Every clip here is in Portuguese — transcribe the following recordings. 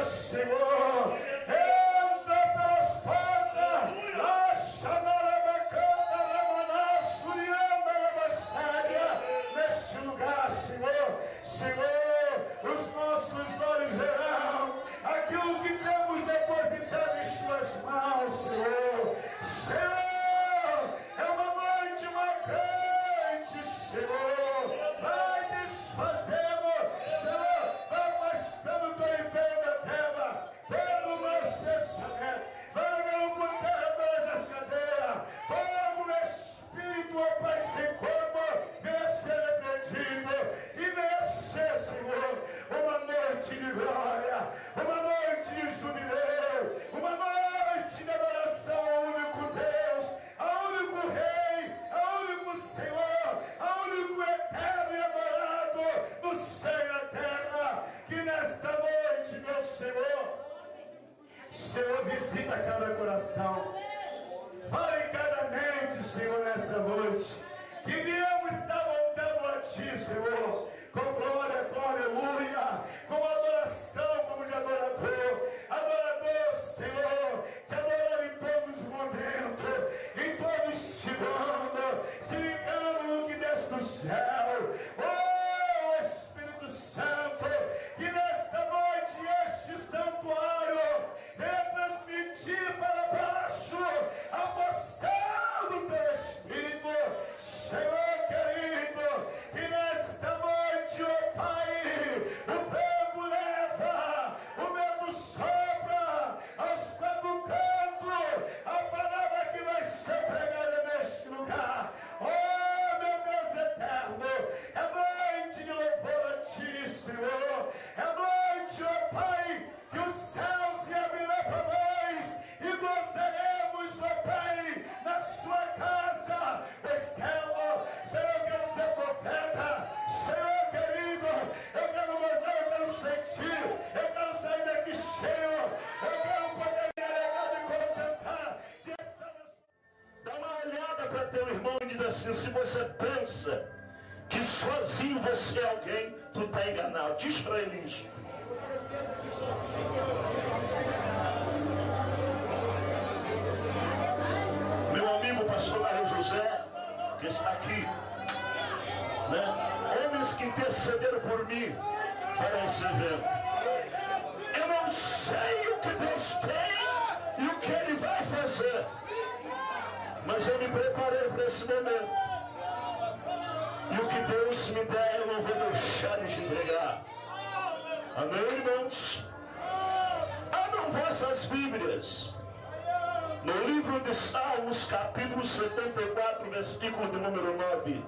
Senhor. Entra pelas portas. Neste lugar, Senhor. Senhor, os nossos olhos verão aquilo que temos depositado em suas mãos, Senhor. Senhor, é uma noite marcante, Senhor. Vai desfazendo, Senhor. Vai mostrando todo o império da terra, todo o nosso pensamento. Vai levando por terra todas as cadeias, todo o espírito, ó Pai, sem corpo, venha ser repreendido e venha ser, Senhor, uma noite de glória, uma noite de jubileu, uma noite de adoração ao único Deus, ao único Rei, ao único Senhor, ao único eterno e adorado no céu e na terra. Que nesta noite, meu Senhor, visita cada coração, fale em cada mente, Senhor, nesta noite. Que viemos estar voltando a Ti, Senhor, com glória, com aleluia, com adoração como de adorador, Senhor, te adorando em todos os momentos, em todo segundo, se ligando no que desce do céu. Oh, Espírito Santo, que nesta noite este santuário venha transmitir para baixo a porção do Teu Espírito, Senhor querido. Que nesta noite, ó Pai, o vento leva, o vento sopra aos quatro cantos a palavra que vai ser pregada neste lugar. Oh, meu Deus eterno, é noite de louvor a Ti, Senhor. É noite, ó Pai, que o céu se abrirá para nós e gozaremos, ó Pai, na Sua casa. Estela, Senhor, eu quero ser profeta, Senhor querido, eu quero gozar, eu quero sentir, eu quero sair daqui cheio, eu quero poder me alegrar e contemplar de estar na Sua. Dá uma olhada para teu irmão e diz assim: se você pensa que sozinho você é alguém, tu está enganado. Diz para ele isso. Meu amigo pastor Mário José, que está aqui, né? Homens que intercederam por mim para esse evento. Eu não sei o que Deus tem e o que Ele vai fazer, mas eu me preparei para esse momento. E o que Deus me der, eu não vou deixar de te entregar. Amém, irmãos? Abram vossas Bíblias no livro de Salmos, capítulo 74, versículo de número 9.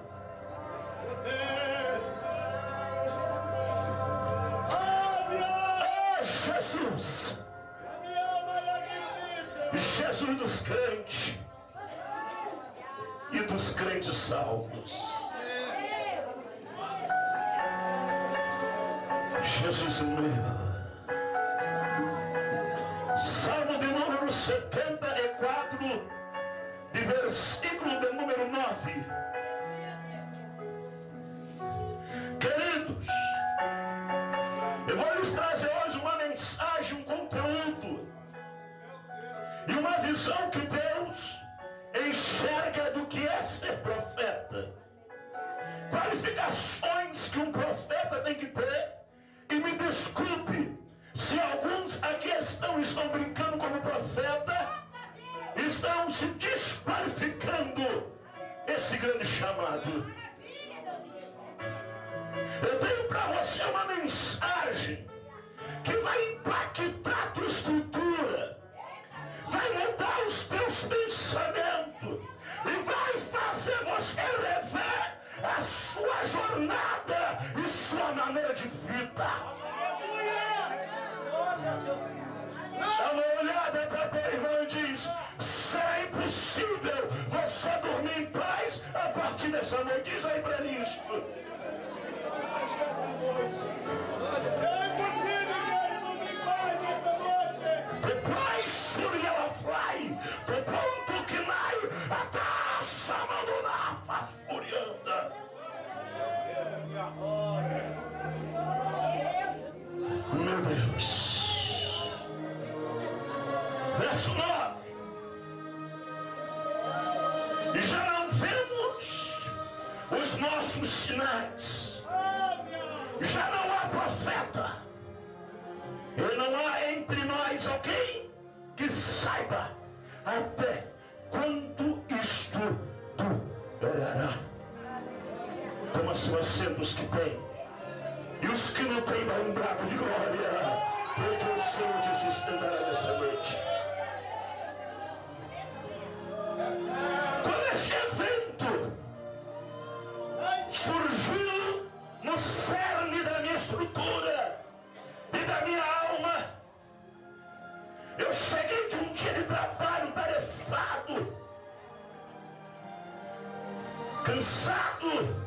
Ah, Jesus! Jesus dos crentes e dos crentes salvos. Jesus meu. Salmo de número 74, de versículo de número 9. Queridos, eu vou lhes trazer hoje uma mensagem, um conteúdo e uma visão que Deus enxerga do que é ser profeta. Qualificações que um profeta tem que ter. E me desculpe se alguns aqui estão brincando como profeta, estão se desqualificando esse grande chamado. Eu tenho para você uma mensagem que vai impactar a tua estrutura, vai mudar os teus pensamentos e vai fazer você rever a sua jornada e sua maneira de vida. Dá uma olhada para teu irmão e diz: será impossível você dormir em paz a partir dessa noite. Diz aí para ele isso. É impossível que ele dormir em paz nesta noite. The price will yellow fly, the ponto que vai até chamando na fasturianda. Meu Deus. os nossos sinais. Já não há profeta. E não há entre nós alguém que saiba até quando isto durará. Toma seus assentos que tem. E os que não têm, dá um brado de glória, porque o Senhor te sustentará nesta noite. Quando este evento surgiu no cerne da minha estrutura e da minha alma, eu cheguei de um dia de trabalho tarefado, cansado.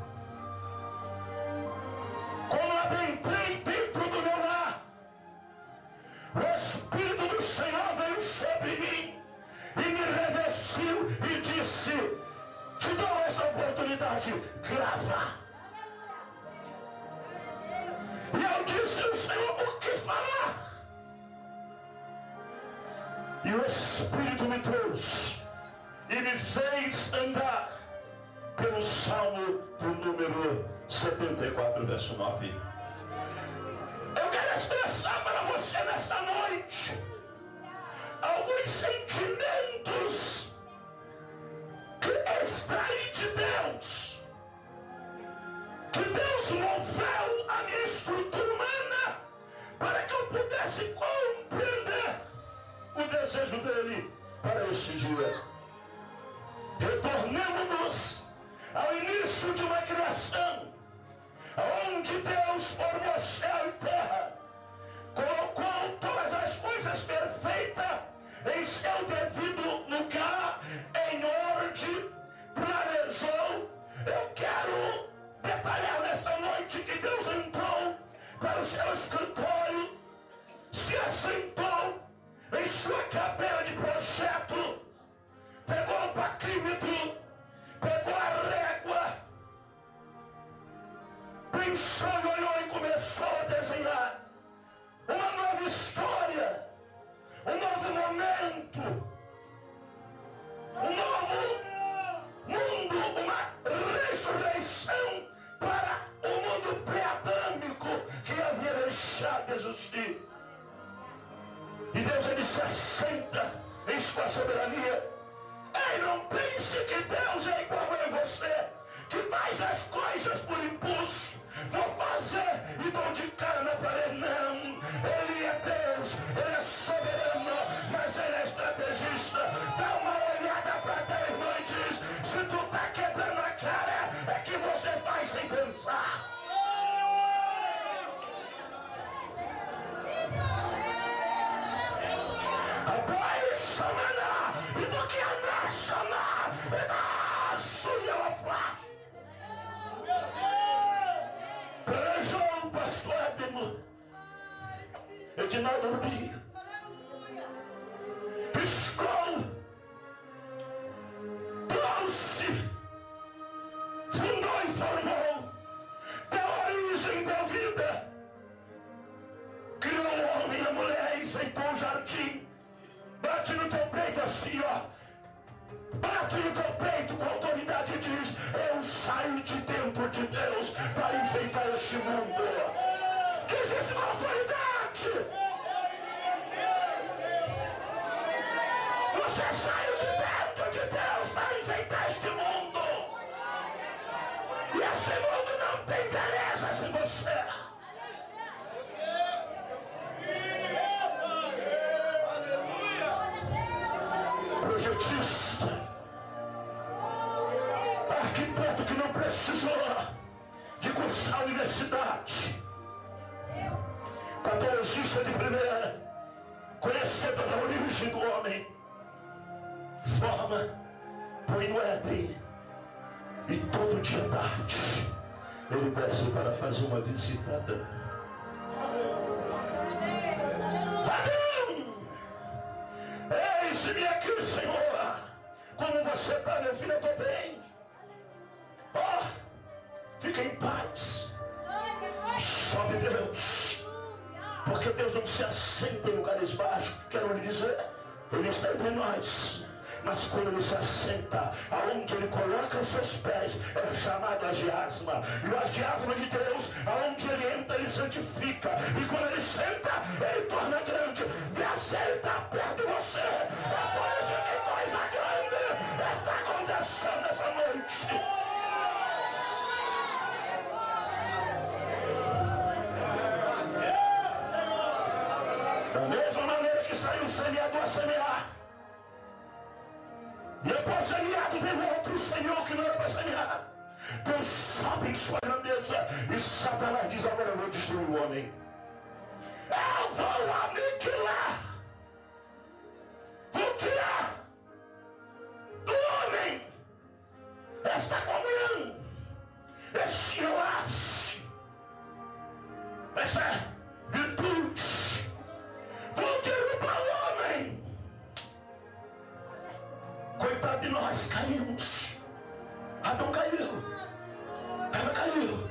Quando adentrei dentro do meu lar, o Espírito do Senhor veio sobre mim e me revestiu e disse: te dou essa oportunidade, grava. E eu disse ao Senhor: o que falar? E o Espírito me trouxe e me fez andar pelo Salmo do número 74, verso 9. Eu quero expressar para você nesta noite alguns sentimentos que extraí de Deus, que Deus moveu a minha estrutura humana para que eu pudesse compreender o desejo dele para este dia. Retornemos ao início de uma criação, onde Deus formou céu e terra, colocou todas as coisas perfeitas em seu devido lugar, em ordem, planejou. Eu quero detalhar nesta noite que Deus entrou para o seu escritório, se assentou em sua cadeira de projeto, pegou o paquímetro, pegou a régua, pensou, olhou e começou a desenhar uma nova história, um novo momento, um novo mundo, uma ressurreição para o mundo pré-adâmico que havia deixado de existir. E Deus, ele se assenta em sua soberania. Ei, não pense que Deus é igual a você, que faz as coisas por impulso. Vou fazer e dou de cara na parede. Não, ele é Deus, ele é soberano, mas ele é estrategista. Dá uma olhada para teu irmão e diz: se tu tá quebrando a cara, é que você faz sem pensar. Planejou o pastor Edinaldo Rubinho, piscou, trouxe, fundou e formou, deu origem, deu vida, criou o homem e a mulher, enfeitou o jardim. Bate no teu peito assim, ó. Bate no teu peito com autoridade e diz: eu saio de dentro de Deus para enfrentar este mundo. Diz isso com autoridade. Você saiu de dentro de Deus para enfrentar este mundo. E esse mundo não tem beleza sem você. Projetista, arquiteto que não precisou de cursar a universidade, patologista de primeira, conhecedor da origem do homem, forma, põe no Éden, e todo dia à tarde ele desce para fazer uma visita a Adão. Adão, eis-me aqui, Senhor. Como você está, meu filho? Eu estou bem. Ó, fica em paz. Sobe Deus, porque Deus não se assenta em lugares baixos. Quero lhe dizer, ele está entre nós. mas quando ele se assenta, aonde ele coloca os seus pés, é chamado agiasma. E o agiasma de Deus, aonde ele entra, ele santifica. E quando ele senta, ele torna grande. E se ele está perto de você, é por isso que coisa grande está acontecendo essa noite. Da mesma maneira que saiu o semeador a semear, e após semeado veio outro Senhor que não era para semear. Deus sobe em sua grandeza e Satanás diz: agora eu vou destruir o homem, eu vou aniquilar, vou tirar do homem esta comunhão, esse enlace, essa virtude, vou derrubar o homem. Coitado de nós, caímos. Adão caiu, Eva caiu,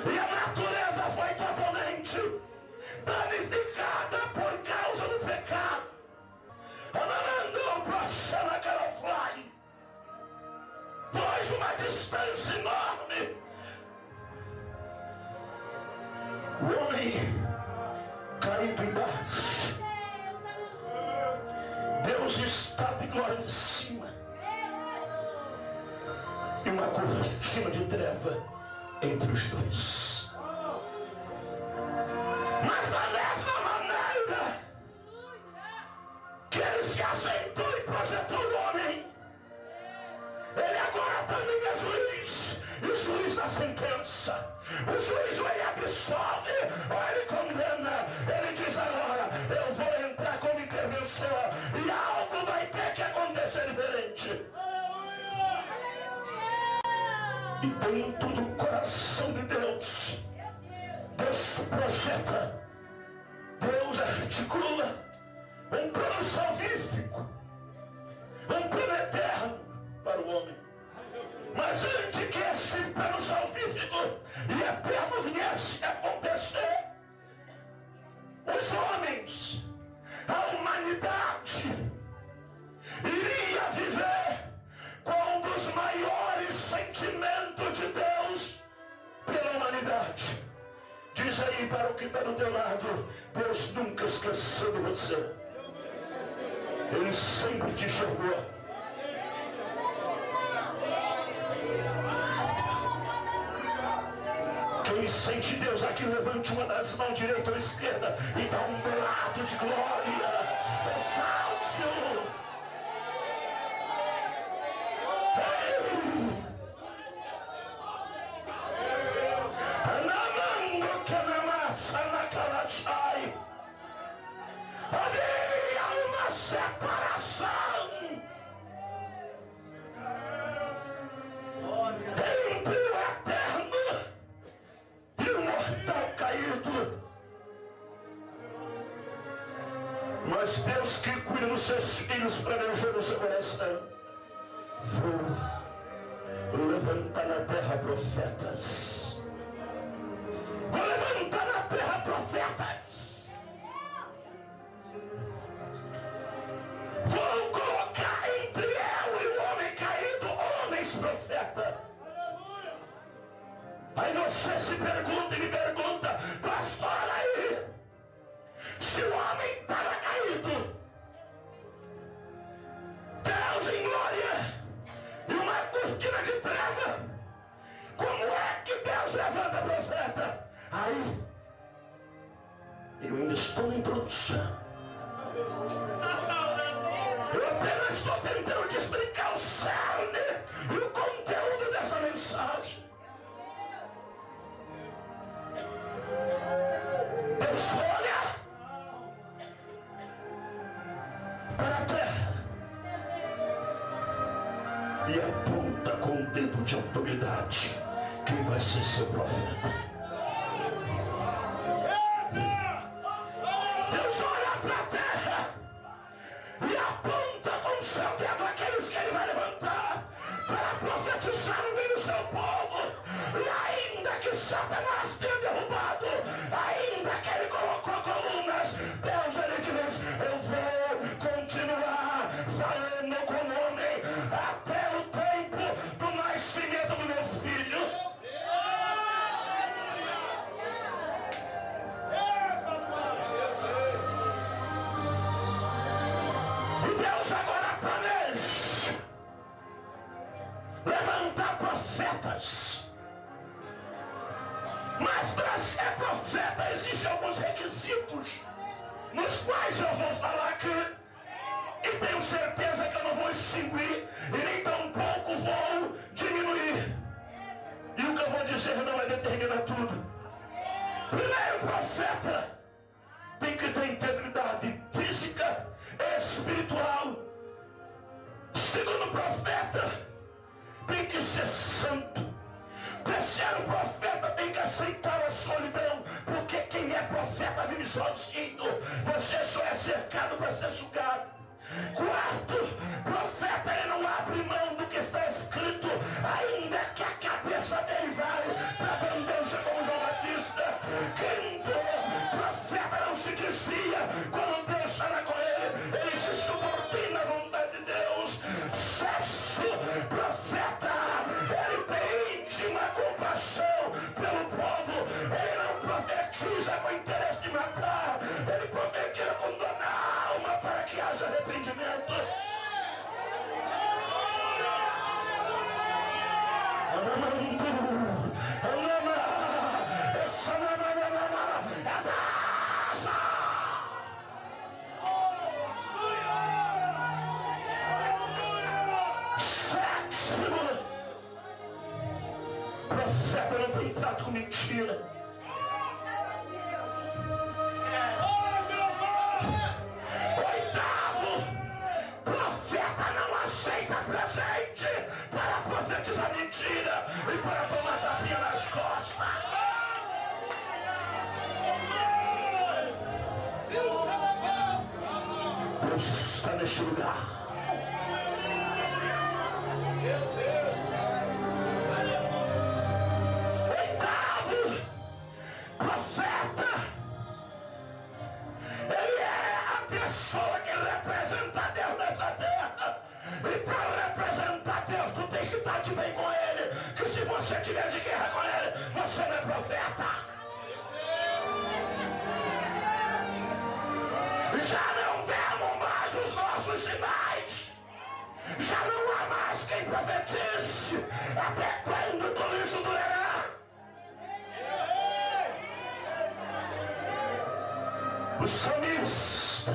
e a natureza foi totalmente danificada por causa do pecado. Ela mandou para Xana Calafly, pôs uma distância enorme. O homem caído embaixo, Deus está de glória em cima, e uma cortina de treva entre os dois. Mas da mesma maneira que ele se assentou e projetou o homem, ele agora também é juiz, e o juiz da sentença. O juiz ou ele absolve ou ele condena. Ele diz: agora eu vou entrar como intervenção, e algo vai ter que acontecer diferente. E dentro do coração de Deus, Deus projeta, Deus articula um plano salvífico, um plano eterno para o homem. Mas antes que esse plano salvífico e eterno viesse a acontecer, os homens, a humanidade, iria viver com um dos maiores sentimentos de Deus pela humanidade. Diz aí para o que está do teu lado: Deus nunca esqueceu de você. Ele sempre te enxergou. Quem sente Deus aqui, levante uma das mãos, direita ou esquerda, e dá um brado de glória. Exalte-o. Anamando que namassa na calachai. Havia uma separação entre o eterno e o mortal caído. Mas Deus, que cuida dos seus filhos, planejou no seu coração: vou levantar na terra profetas. Vou levantar na terra profetas. Vou colocar entre eu e o homem caído homens profetas. Aí você se pergunta e me pergunta: pastor, aí, se o homem estava caído, Deus em glória e uma cortina de treva, como é que Deus levanta profeta? Aí, eu ainda estou na introdução. Eu apenas estou tentando te explicar o cerne e o conteúdo dessa mensagem. Deus olha para a terra e aponta com o dedo de autoridade quem vai ser seu profeta. Deus olha para a terra e aponta com o seu dedo aqueles que ele vai levantar para profetizar no meio do seu povo. E ainda que Satanás tenha derrubado, ainda que ele colocou colunas, Deus, ele diz: eu vou continuar falando com para ser profeta existem alguns requisitos, nos quais eu vou falar aqui, e tenho certeza que eu não vou extinguir, e nem tampouco vou diminuir. E o que eu vou dizer não vai determinar tudo. Primeiro, profeta tem que ter integridade física e espiritual. Segundo, profeta tem que ser santo. Terceiro, profeta tem que aceitar a solidão, porque quem é profeta vive sozinho. Você só é cercado para ser sugado. Quarto, profeta ele não abre mão do que está escrito, ainda que a cabeça dele vale para a bandeja como João Batista. Quinto, profeta não se desvia quando Deus fala com ele, ele se subordina à vontade de Deus. Sexto, profeta ele tem íntima compaixão pelo povo, ele não profetiza com interesse de matar, ele profetiza com dona alma para que haja arrependimento. Profeta não tem trato com mentira. Oitavo, profeta não aceita presente para profetizar mentira e para tomar tapinha nas costas. Deus está neste lugar. Oitavo, profeta ele é a pessoa que representa Deus nessa terra. E para representar Deus, tu tem que estar de bem com ele. Que se você tiver de guerra com ele, você não é profeta. Já não vemos mais os nossos sinais. Já não há mais quem profetize. Até quando tudo isso durará? O salmista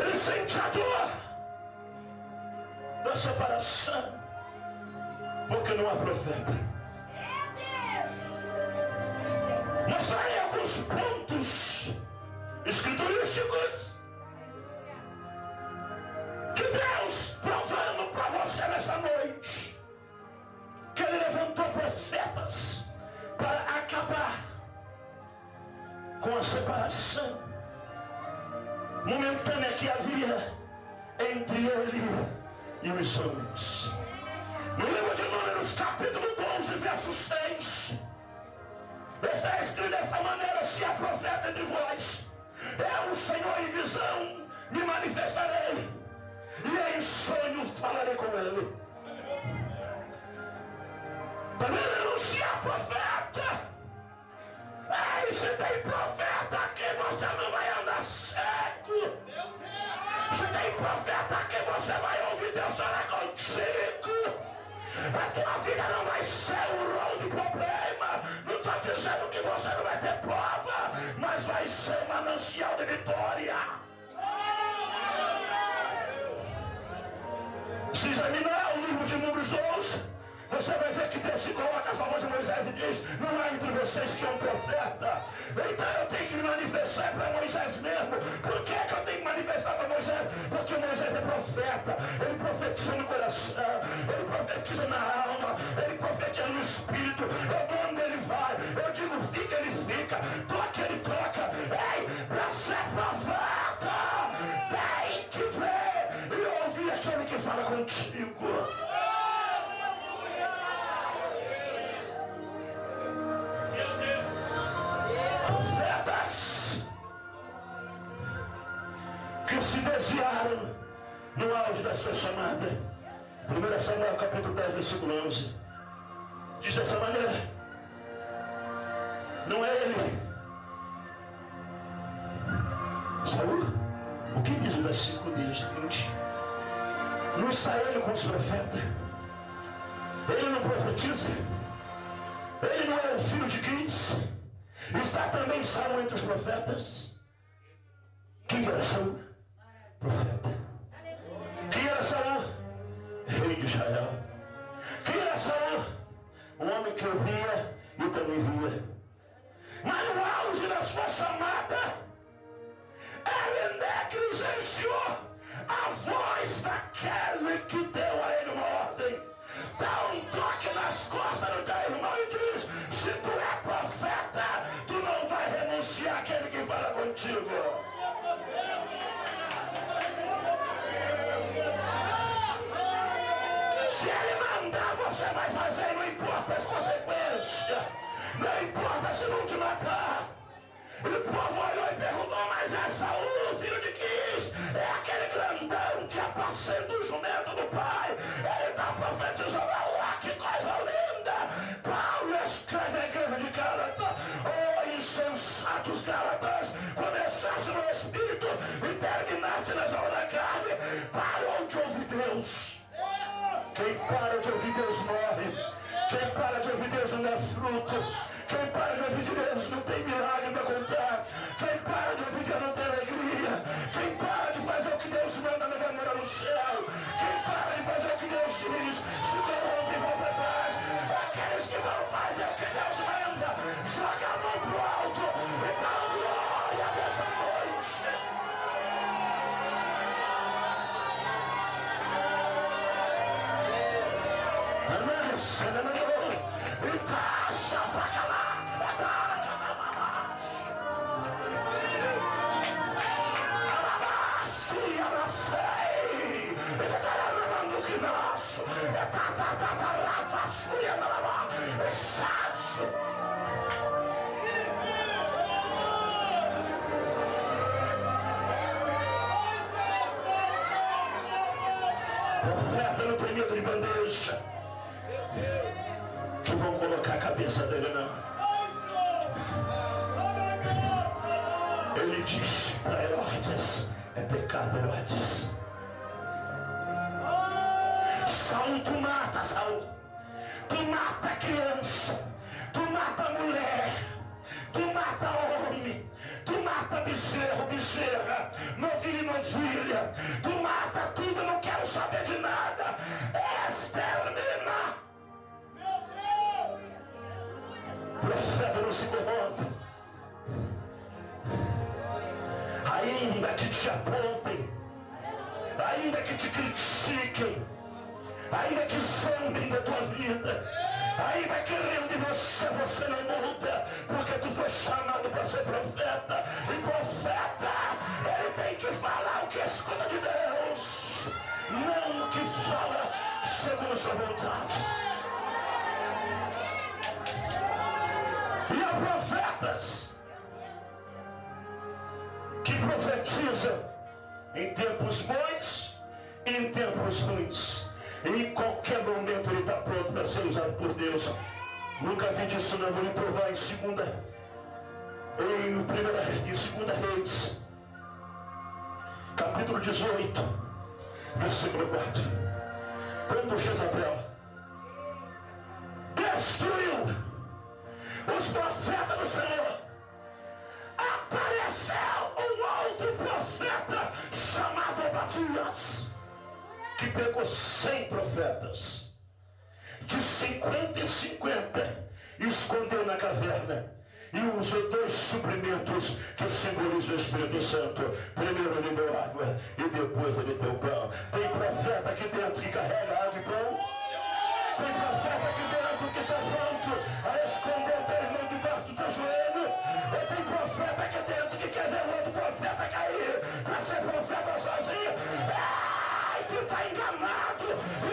ele sente a dor da separação, porque não há profeta. Mostrarei alguns pontos escriturísticos que Deus provando para você nessa noite que ele levantou profetas para acabar com a separação momentânea que havia entre ele e os homens. No livro de Números, capítulo 12, verso 6, está escrito dessa maneira: se há profeta entre vós, eu, o Senhor, em visão me manifestarei, e em sonho falarei com ele. Para anunciar profeta. Ei, se tem profeta aqui, você não vai andar cego. Se tem profeta aqui, você vai ouvir Deus falar contigo. A tua vida não vai ser um rolo de problema. Não estou dizendo que você não vai ter prova, mas vai ser um manancial de vitória. Se examinar o livro de Números 12, você vai ver que Deus se coloca a favor de Moisés e diz: não há entre vocês que é um profeta. Então eu tenho que me manifestar para Moisés mesmo. Por que eu tenho que manifestar para Moisés? Porque Moisés é profeta. Ele profetiza no coração, ele profetiza na alma, ele profetiza no espírito. Eu mando, ele vai. Eu digo fica, ele fica. Toca, ele toca. Ei, para ser profeta tem que ver e ouvir aquele que fala contigo. Que se desviaram no auge da sua chamada. 1 Samuel capítulo 10, versículo 11. Diz dessa maneira: não é ele, Saúl. O que diz o versículo? Diz o seguinte: não está ele com os profetas, Ele não profetiza. Ele não é o filho de Quis. Está também Saul entre os profetas. Quem era Saul? Profeta. Quem era Saul? Rei de Israel. Quem era Saul? Um homem que ouvia e também via. Mas no auge da sua chamada, ele negligenciou a voz daquele que deu a ele uma ordem. Dá um toque nas costas do teu irmão e diz: se tu é profeta, tu não vai renunciar àquele que fala contigo. Se ele mandar, você vai fazer, não importa as consequências. Não importa se não te matar. E o povo olhou e perguntou: mas é Saul, filho de Quis? É aquele grandão que apacenta o jumento do pai. Ele está profetizando. Olha que coisa linda. Paulo escreve a igreja de Gálatas: oh, insensatos Gálatas, começaste no Espírito e terminaste nas obras da carne. Parou de ouvir Deus. Quem para de ouvir Deus morre. Quem para de ouvir Deus não é fruto. Quem para de ouvir Deus não tem milagre para contar. Quem para de ouvir Deus não tem alegria. Quem para de fazer o que Deus manda não vai morar no céu. Quem para de fazer o que Deus diz se corrompe e volta atrás. Aqueles que vão fazer o que Deus manda, joga a mão pro alto e dá glória dessa noite. E taxa pra calar. Profeta não tem medo de bandeja que vão colocar a cabeça dele, não. Ele diz para Herodes: é pecado, Herodes. Saul, tu mata, Saul. Tu mata criança. Tu mata mulher. Tu mata homem. Tu mata bezerro, bezerra. Novilho e novilha. Tu mata tudo, eu não quero saber de nada. Extermina. Profeta não se corrompe. Ainda que te apontem, ainda que te critiquem, ainda que zombem da tua vida, ainda que riam de você, você não muda, porque tu foi chamado para ser profeta. E profeta, ele tem que falar o que escuta de Deus, não o que fala segundo sua vontade. E há profetas que profetizam em tempos bons e em tempos ruins. E em qualquer momento ele está pronto para ser usado por Deus. Nunca vi disso, não. Vou lhe provar em 2 Reis, capítulo 18, versículo 4. Quando Jezabel destruiu os profetas do Senhor, apareceu um outro profeta chamado Obadias, que pegou 100 profetas, de 50 em 50, e escondeu na caverna, e usou 2 suprimentos que simbolizam o Espírito Santo. Primeiro ele deu água e depois ele deu pão. Tem profeta aqui dentro que carrega água e pão. Tem profeta aqui dentro que está pronto a esconder o teu irmão debaixo do teu joelho. E tem profeta aqui dentro que quer ver o outro profeta cair para ser profeta sozinho. Ai, tu está enganado.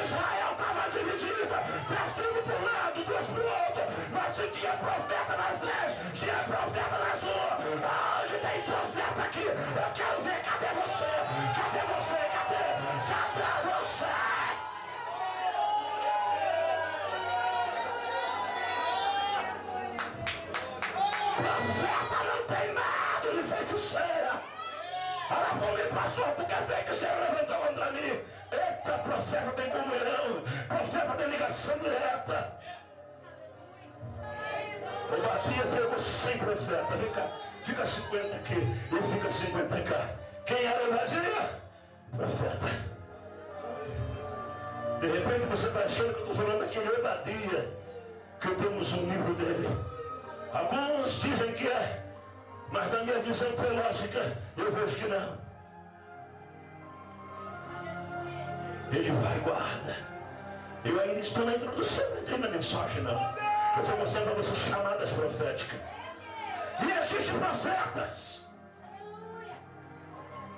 Israel estava dividida, 10 tribos para um lado, 2 para o outro. Mas se tinha profeta nas 10, tinha profeta nas ruas. Onde tem profeta aqui? Eu quero ver. Cadê você? Cadê você? Cadê você? Profeta não tem nada de feiticeira. Ela por mim passou porque feiticeira levantou contra mim. Eita, profeta tem comunhão. Profeta tem ligação coração direta. O Babia pegou 100 profetas. Vem cá, fica 50 aqui, eu fico 50 cá. Quem era o Badia? Profeta. De repente você está achando que eu estou falando daquele Obadia, que temos um livro dele. Alguns dizem que é, mas na minha visão teológica eu vejo que não. Ele vai e guarda. Eu ainda estou na introdução, não entrei na mensagem não. Eu estou mostrando para você chamadas proféticas. E existem profetas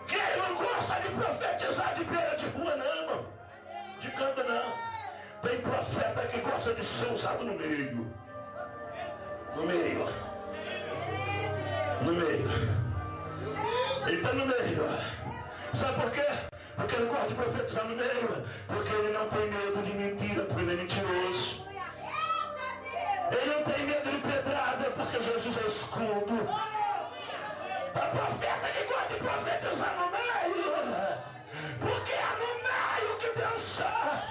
que não gosta de profetizar de beira de rua não, irmão. De canto não. Tem profeta que gosta de ser usado no meio. No meio. No meio. Ele está no meio. Sabe por quê? Porque ele gosta de profetizar no meio. Porque ele não tem medo de mentira, porque ele é mentiroso. Ele não tem medo de pedrada, porque Jesus é escudo. A profeta que gosta de profetizar no meio. Porque é no meio que Deus está.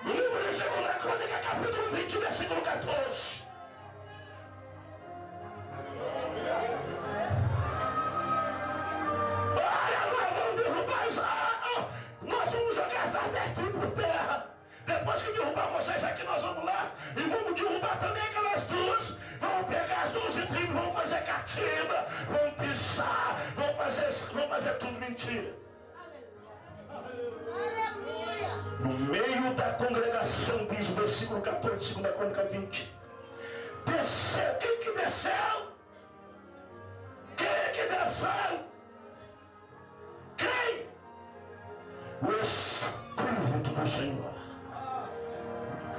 No livro de 2 Crônica, capítulo 20, versículo 14. Olha, nós vamos derrubar isso. Nós vamos jogar essas 10 tribos por terra. Depois que derrubar vocês aqui, nós vamos lá e vamos derrubar também aquelas duas. Vamos pegar as 12 tribos, vamos fazer cativa, vamos pisar, vamos fazer tudo mentira. No meio da congregação, diz o versículo 14, 2 Crônica 20. Desceu, quem que desceu? Quem que desceu? Quem? O Espírito do Senhor.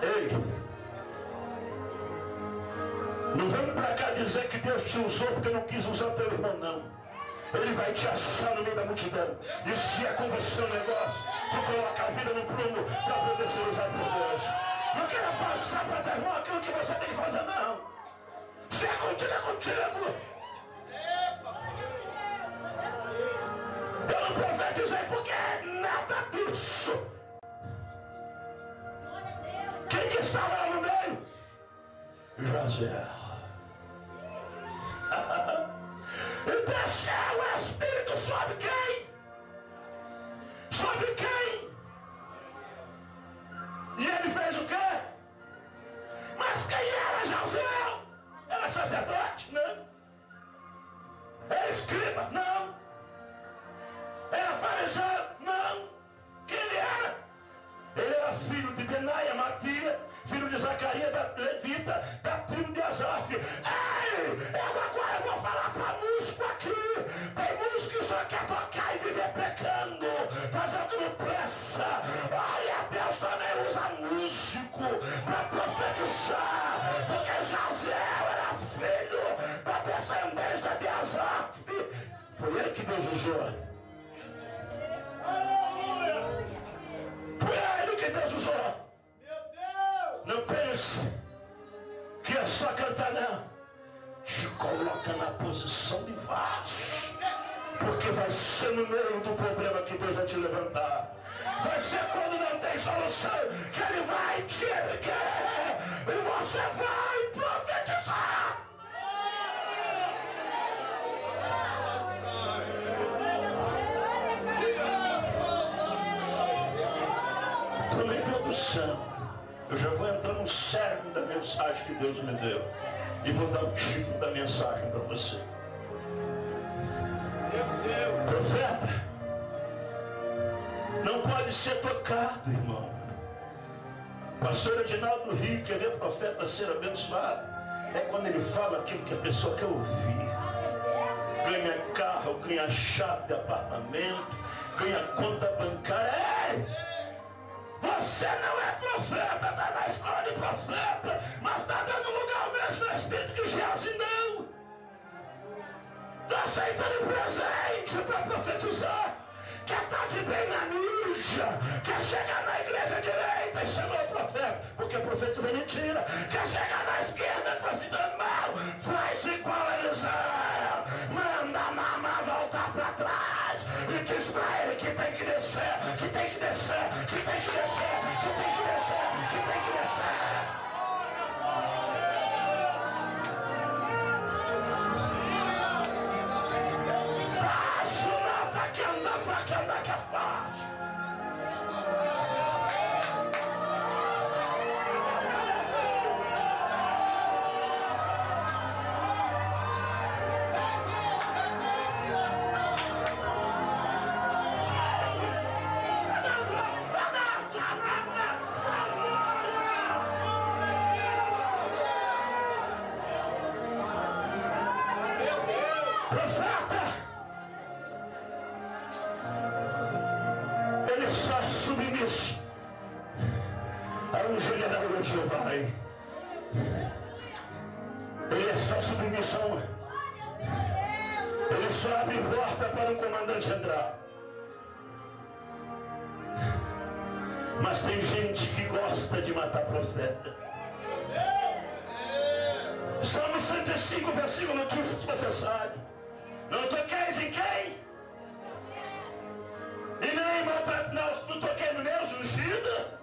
Ei, não vem para cá dizer que Deus te usou porque não quis usar teu irmão, não. Ele vai te achar no meio da multidão. E se é com você o negócio, tu coloca a vida no prumo para poder ser usado por Deus. Não queira passar para teu irmão aquilo que você tem que fazer, não. Se é contigo, é contigo. Eu não profetizei porque nada disso. Quem que estava lá no meio? Jaziel. E desceu o Espírito sobre quem? Sobre quem? E ele fez o quê? Mas quem era Jaziel? Era sacerdote? Não. Era escriba? Não. Era fariseu? Não. Quem ele era? Ele era filho de Benaia, Matias, filho de Zacarias, da Levita, da tribo de Asaf. Ei, eu agora vou falar para músico aqui. Tem músico que só quer tocar e viver pecando, fazer o que não presta. Olha, Deus também usa músico para profetizar, porque Jaziel era filho da descendência de Asaf. Foi ele que Deus usou. Foi ele que Deus usou. Não pense que é só cantar, não. Te coloca na posição de vaso, porque vai ser no meio do problema que Deus vai te levantar. Vai ser quando não tem solução que Ele vai te erguer e você vai profetizar. Estou na introdução. Eu já vou entrar no cerne da mensagem que Deus me deu. E vou dar o título da mensagem para você. Profeta não pode ser tocado, irmão. Pastor Edinaldo Rio, quer ver profeta ser abençoado? É quando ele fala aquilo que a pessoa quer ouvir. Ganha carro, ganha chave de apartamento, ganha conta bancária. Ei! Você não é profeta, está na escola de profeta, mas está dando lugar ao mesmo Espírito que Geazi não. Está aceitando presente para profetizar. Quer estar de bem na mídia, quer chegar na igreja direita e chamar o profeta, porque profetiza mentira. Quer chegar na esquerda e profetiza mal, faz igual a Eliseu. Manda a mamãe voltar para trás e diz para ele que tem que descer, que tem que descer, que tem que descer, que tem que descer, que tem que Há um general de Jeová aí. Ele é só submissão. Ele só abre porta para um comandante entrar. Mas tem gente que gosta de matar profeta. Salmo 105, versículo 15, você sabe. Não toqueis em quem? E nem não toquei no meu ungido.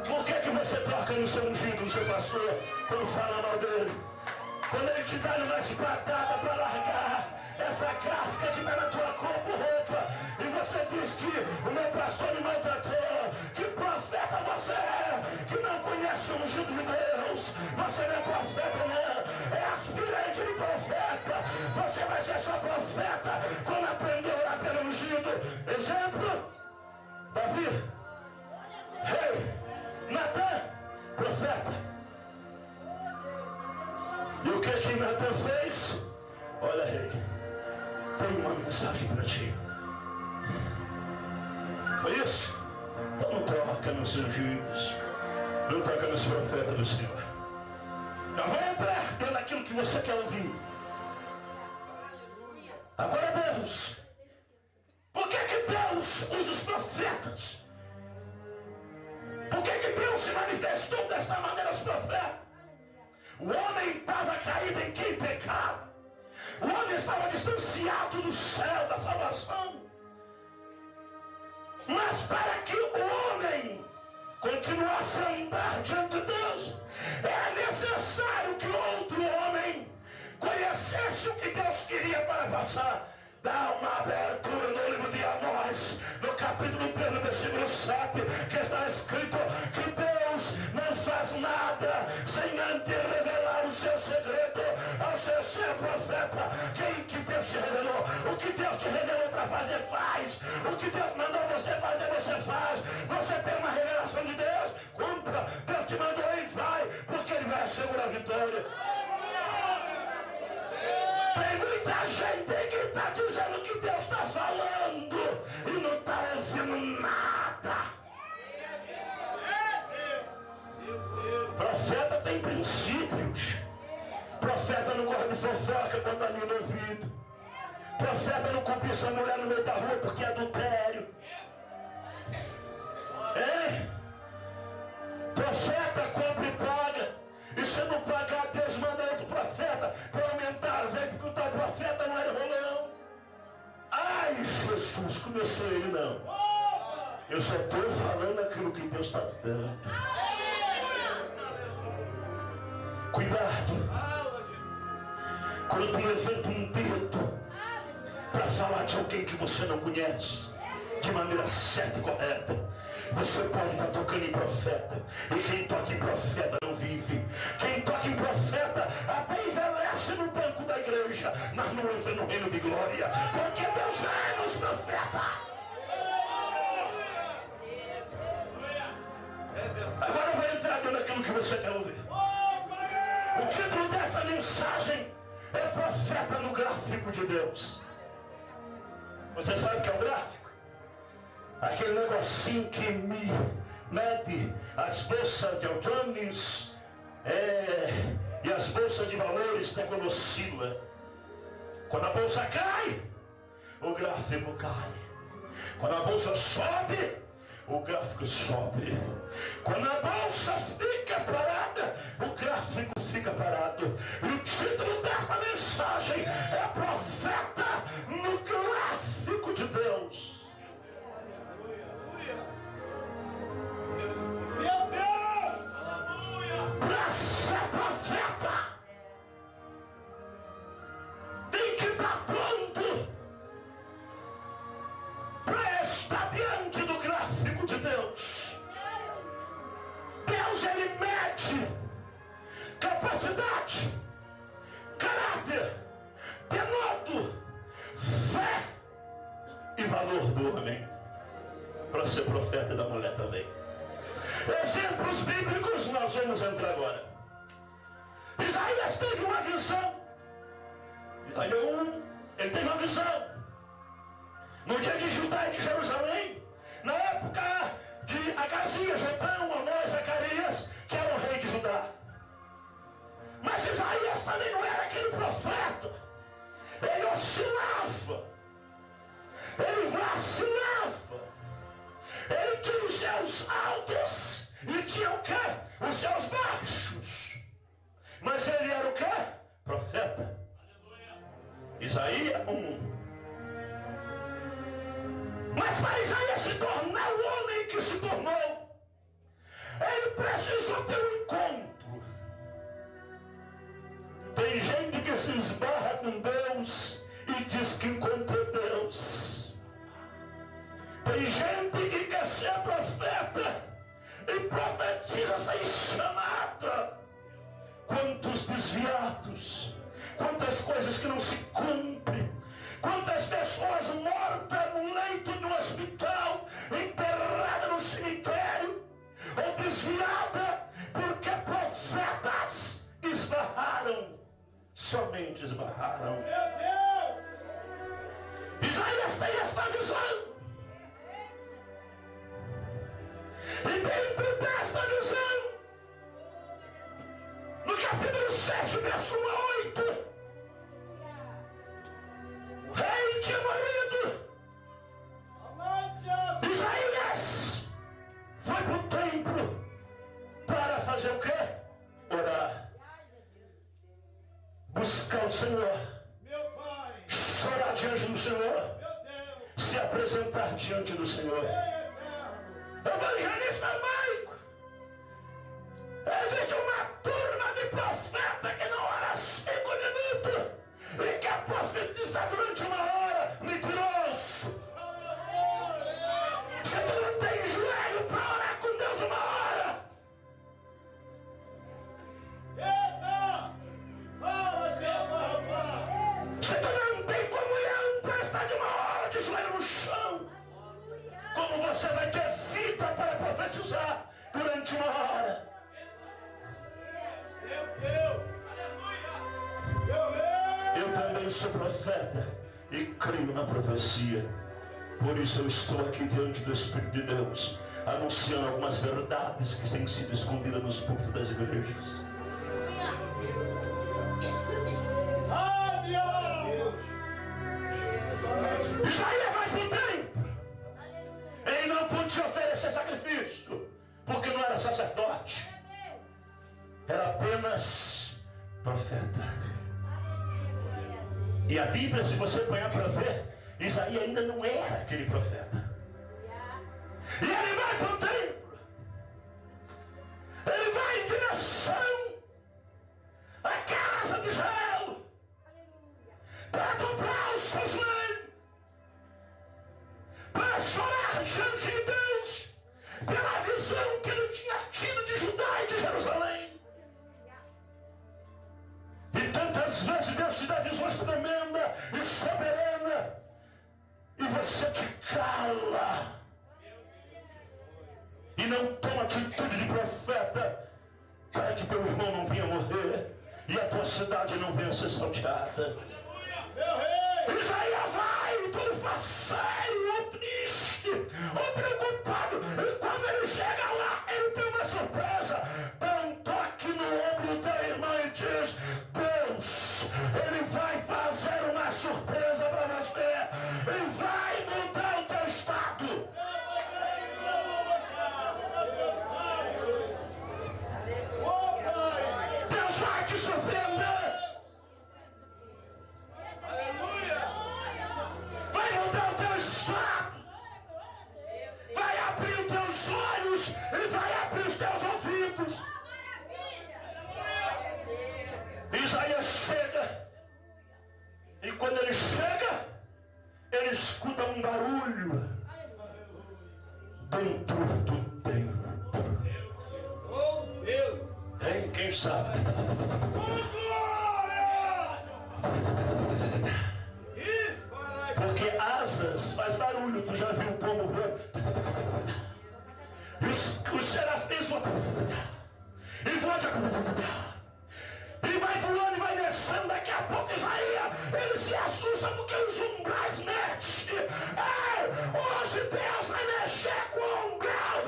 Por que você toca no seu ungido, no seu pastor, quando fala mal dele? Quando ele te dá uma espadada para largar essa casca que está na tua roupa, e você diz que o meu pastor me maltratou, que profeta você é, que não conhece o ungido de Deus, você não é profeta não, é aspirante de profeta, você vai ser só profeta quando aprender a orar pelo ungido. Exemplo, Davi, rei, Natan, profeta. E o que Natan fez? Olha, rei, tem uma mensagem para ti. Foi isso? Então não toca nos seus ungidos, não toca nos profetas do Senhor. Eu vou entrar dentro daquilo que você quer ouvir. Agora, Deus, por que Deus usa os profetas? Por que Deus se manifestou desta maneira aos profetas? O homem estava caído em que pecado? O homem estava distanciado do céu, da salvação. Mas para que o homem continuasse a andar diante de Deus, era necessário que outro homem conhecesse o que Deus queria para passar. Dá uma abertura no livro de Amós, no capítulo 3, no versículo 7, que está escrito que Deus não faz nada sem antes revelar o seu segredo ao seu ser profeta. Quem que Deus te revelou? O que Deus te revelou para fazer, faz. O que Deus mandou você fazer, você faz. Você tem uma revelação de Deus, cumpra. Deus te mandou e vai, porque Ele vai assegurar a vitória. Tem muita gente que está dizendo que Deus está falando e não está ouvindo nada. Profeta tem princípios. Profeta não gosta de fofoca, contamina o ouvido. Profeta não cobiça a mulher no meio da rua porque é adultério. Profeta compra e paga. E se não pagar, Deus manda outro profeta para aumentar, porque o tal profeta não era rolão. Ai, Jesus, começou ele não. Eu só estou falando aquilo que Deus está dando. Cuidado. Quando tu levanta um dedo para falar de alguém que você não conhece, de maneira certa e correta, você pode estar tocando em profeta. E quem toca em profeta não vive. Quem toca em profeta até envelhece no banco da igreja, mas não entra no reino de glória, porque Deus é nos profetas. Agora eu vou entrar dentro daquilo que você quer ouvir. O título dessa mensagem é Profeta no Gráfico de Deus. Você sabe o que é o gráfico? Aquele negocinho que mede as bolsas de Jones e as bolsas de valores da Conoscila. Quando a bolsa cai, o gráfico cai. Quando a bolsa sobe, o gráfico sobe. Quando a bolsa fica parada, o gráfico fica parado. E o título dessa mensagem é Profeta no Gráfico de Deus. Meu Deus! Para ser profeta, tem que estar pronto para estar diante do gráfico de Deus. Deus, ele mede capacidade, caráter, denoto, fé e valor do homem para ser profeta da mulher também. Exemplos bíblicos nós vamos entrar agora. Isaías teve uma visão. Isaías 1, ele teve uma visão. No dia de Judá e de Jerusalém, na época de Agazias, Jotão, Amós, Zacarias, que era o rei de Judá. Mas Isaías também não era aquele profeta. Ele oscilava, ele vacilava, ele tinha os seus altos e tinha o quê? Os seus baixos. Mas ele era o quê? Profeta. Isaías 1. Mas para Isaías se tornar o homem que se tornou, ele precisou ter um encontro. Tem gente que se esbarra com Deus e diz que encontrou Deus. Tem gente que quer ser profeta e profetiza sem chamada. Quantos desviados, quantas coisas que não se cumprem, quantas pessoas mortas no leito de um hospital, enterradas no cemitério, ou desviada porque profetas esbarraram, somente esbarraram. Meu Deus! Isaías tem essa visão. E dentro desta visão, no capítulo 7, verso 1 a 8, o rei tinha morrido. Amantes! Isaías foi para o templo para fazer o quê? Orar, buscar o Senhor, Meu Pai! chorar diante do Senhor, Meu Deus! se apresentar diante do Senhor. Ei, eterno! Evangelista Maico, existe uma turma de profeta que não ora 5 minutos e quer profetizar durante 1 hora. Mentiroso! Se tu não tem joelho para orar com Deus 1 hora, Eita! Fala, Jeová! se tu não tem comunhão para estar de 1 hora de joelho no chão, como você vai ter vida para profetizar durante 1 hora? Meu Deus! Aleluia! Meu Deus! Eu também sou profeta e creio na profecia. Por isso eu estou aqui diante do Espírito de Deus, anunciando algumas verdades que têm sido escondidas nos púlpitos das igrejas. Isaías vai para o templo. Ele não podia oferecer sacrifício, porque não era sacerdote. Era apenas profeta. E a Bíblia, se você apanhar para ver, Isaías ainda não era aquele profeta. E ele vai para o templo. Ele vai em direção à casa de Israel para dobrar os seus joelhos, para chorar diante de Deus pela visão que ele tinha tido de Judá e de Jerusalém. E tantas vezes Deus te dá visões tremendas e soberanas e você te cala e não toma atitude de profeta para que teu irmão não venha morrer e a tua cidade não venha ser salteada. Meu rei! Isaías vai todo faceiro, ou triste, ou preocupado, e quando ele chega lá, ele tem uma surpresa. Dá um toque no ombro da irmã e diz: Deus, ele vai fazer uma surpresa para você e vai mudar o teu estado. Deus vai te surpreender. Vai mudar o teu estado, vai abrir os teus olhos e vai abrir os teus ouvidos. Isaías chega, e quando ele chega, ele escuta um barulho dentro do templo. Oh, Deus! Hein? Quem sabe? Porque asas faz barulho, tu já viu o pombo voando? E os serafins voam. E voam. E vai voando e vai descendo. Daqui a pouco Isaías, ele se assusta porque os umbrais mexem. Hoje Deus vai mexer com o umbral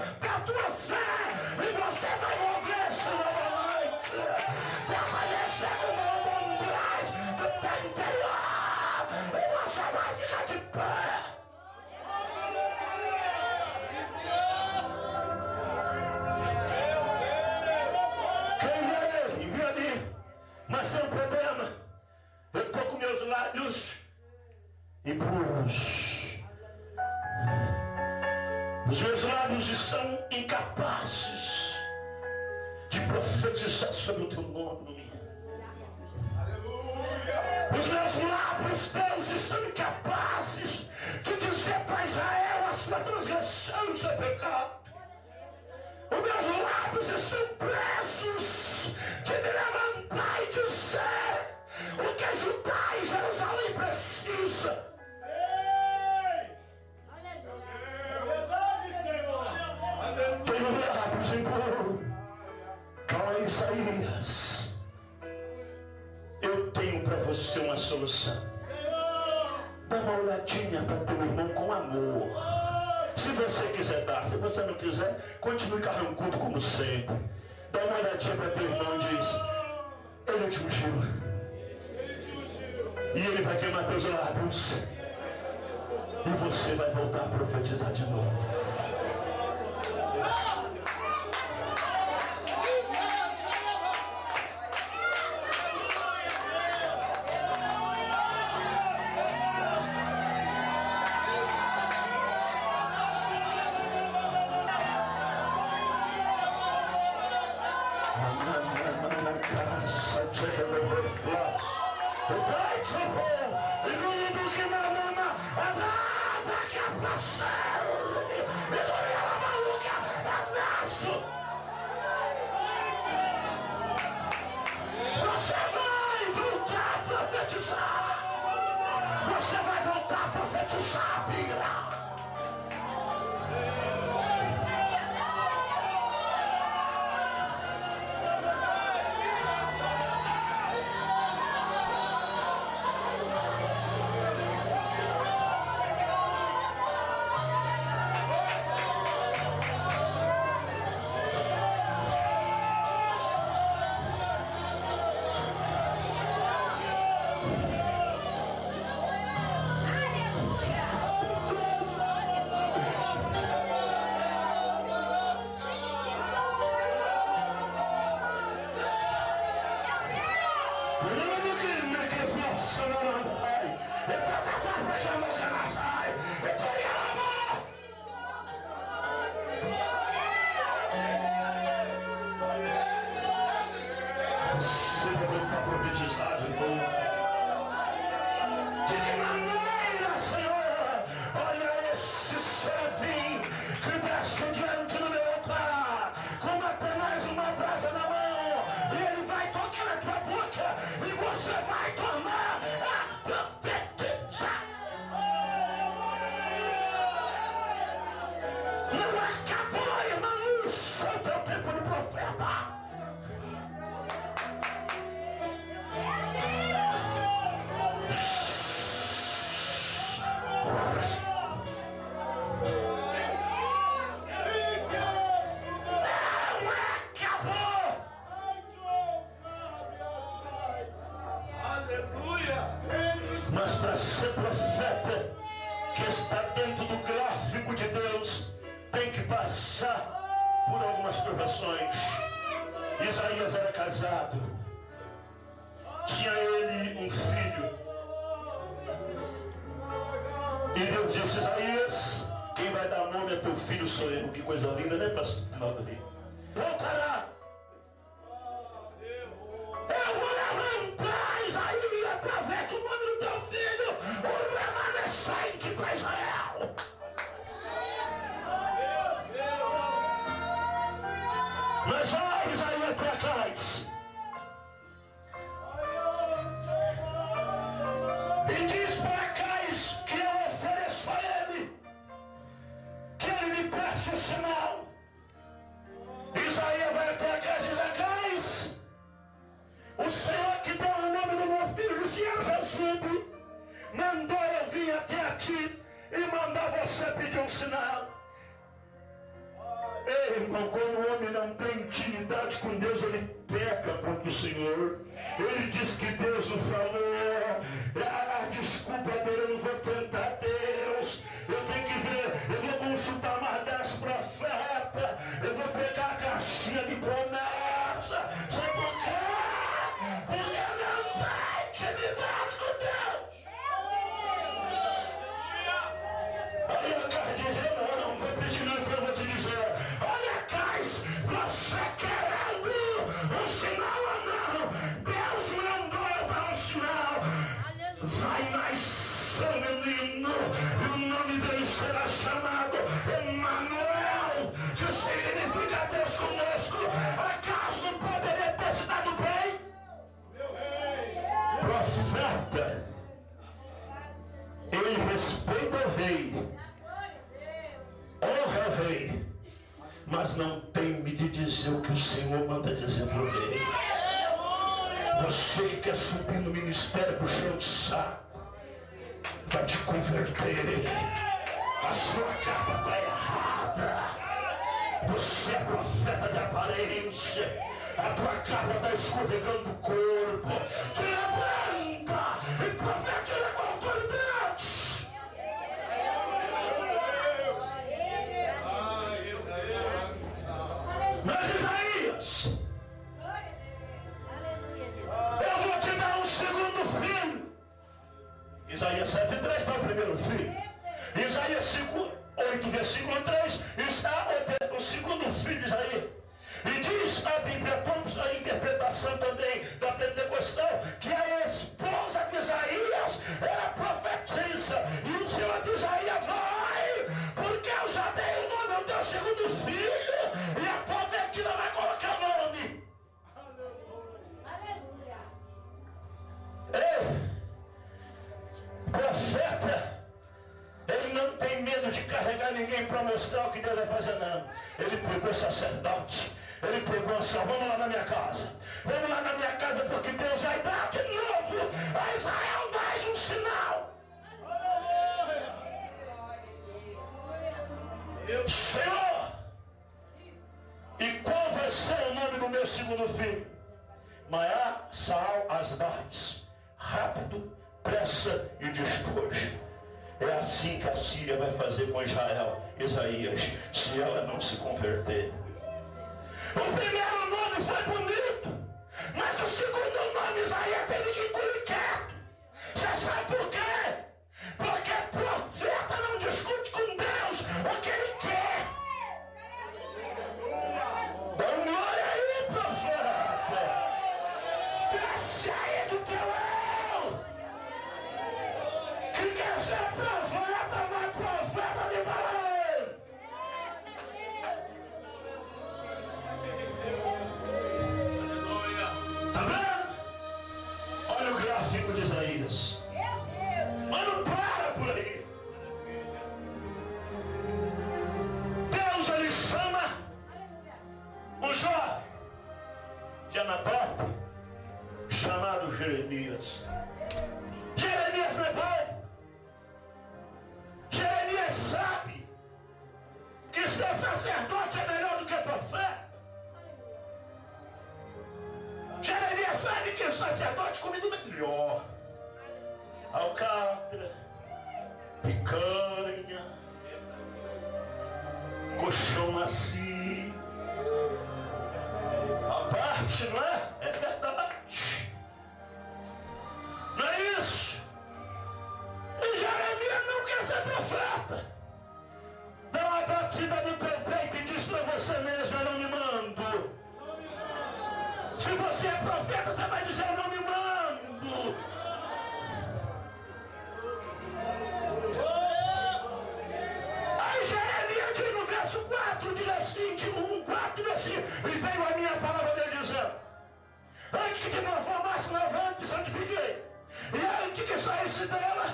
profetizar sobre o teu nome. Os meus lábios, Deus, estão incapazes de dizer para Israel a sua transgressão e o seu pecado. Os meus lábios estão presos de me levantar e dizer o que Judá e Jerusalém precisa. Tenho lábios impuros. Calma, Isaías. Eu tenho para você uma solução. Dá uma olhadinha para teu irmão com amor. Se você quiser dar, se você não quiser, continue carrancudo como sempre. Dá uma olhadinha para teu irmão e diz: ele te ungiu. E ele vai queimar teus lábios. E você vai voltar a profetizar de novo. Você vai voltar a profetizar, Bira. Mas para ser profeta que está dentro do gráfico de Deus, tem que passar por algumas provações. Isaías era casado, tinha ele um filho, e Deus disse: Isaías, quem vai dar nome a teu filho sou eu. Que coisa linda, né, pastor? Voltará. Eu vou levantar Isaías através do nome do teu filho, o remanescente para Israel. Mas vai, Isaías, para trás. E diz para Acais que eu ofereço a ele, que ele me peça o sinal. Isaías vai até Acais e diz: Acais, o Senhor que deu o nome do meu filho, o Senhor Josué, mandou eu vir até a ti e mandar você pedir um sinal. Ei, irmão, quando o homem não tem intimidade com Deus, ele peca contra o Senhor. Ele diz que Deus não falou. A desculpa dele: eu não vou tentar Deus. Eu tenho que ver, eu vou consultar mais 10 profetas. Eu vou pegar a caixinha de promessa. Sabe por quê? Porque não tem intimidade com Deus. Aí eu quero dizer: não vou pedir nada para eu te dizer. Olha, Cais, você querendo mas não teme de dizer o que o Senhor manda dizer por ele. Você que quer subir no ministério puxando o saco, vai te converter. A sua capa está errada. Você é profeta de aparência. A tua capa está escorregando o corpo. Te levanta e profetiza com autoridade. Mas Isaías, eu vou te dar um segundo filho. Isaías 7:3 está o primeiro filho. Isaías 8, versículo 3 está o segundo filho de Isaías. E diz a Bíblia, temos a interpretação também da Pentecostal, que a esposa de Isaías era profetisa. E o Senhor de Isaías vai, porque eu já dei o nome ao teu segundo filho, e a profetisa vai colocar nome. Aleluia. Ei, profeta, ele não tem medo de carregar ninguém para mostrar o que Deus vai fazer, não. Ele pegou sacerdote. Ele pegou assim, vamos lá na minha casa. Vamos lá na minha casa, porque Deus vai dar de novo a Israel mais um sinal. Senhor, e qual vai ser o nome do meu segundo filho? Maiá Saal Asbades. Rápido, pressa e despojo. É assim que a Síria vai fazer com Israel, Isaías, se ela não se converter. O primeiro nome foi bonito, mas o segundo nome Isaías teve que engolir quieto. Você sabe por quê? Porque profeta não discute com Deus o que ele quer. Dá glória aí, profeta. Desce aí do teu eu. Que quer ser profeta, mas profeta de Baal. Tá vendo? Olha o gráfico de Isaías. Mas não para por aí. Deus ele chama um jovem de Anatote chamado Jeremias. Jeremias não é bom. Jeremias sabe que ser sacerdote é melhor do que profeta. Jeremias sabe que o sacerdote comida melhor. Alcatra, picanha, colchão macio. A parte, não é? É verdade. Não é isso? E Jeremias não quer ser profeta. Dá uma batida no teu peito e diz para você mesmo, eu não me mando. Se você é profeta, você vai dizer, eu não me mando. Aí Jeremias diz no verso 4, diz assim, de 1:4, diz assim, e veio a minha palavra dele dizendo, antes que te transformasse, levante e santifiquei. E antes que saísse dela,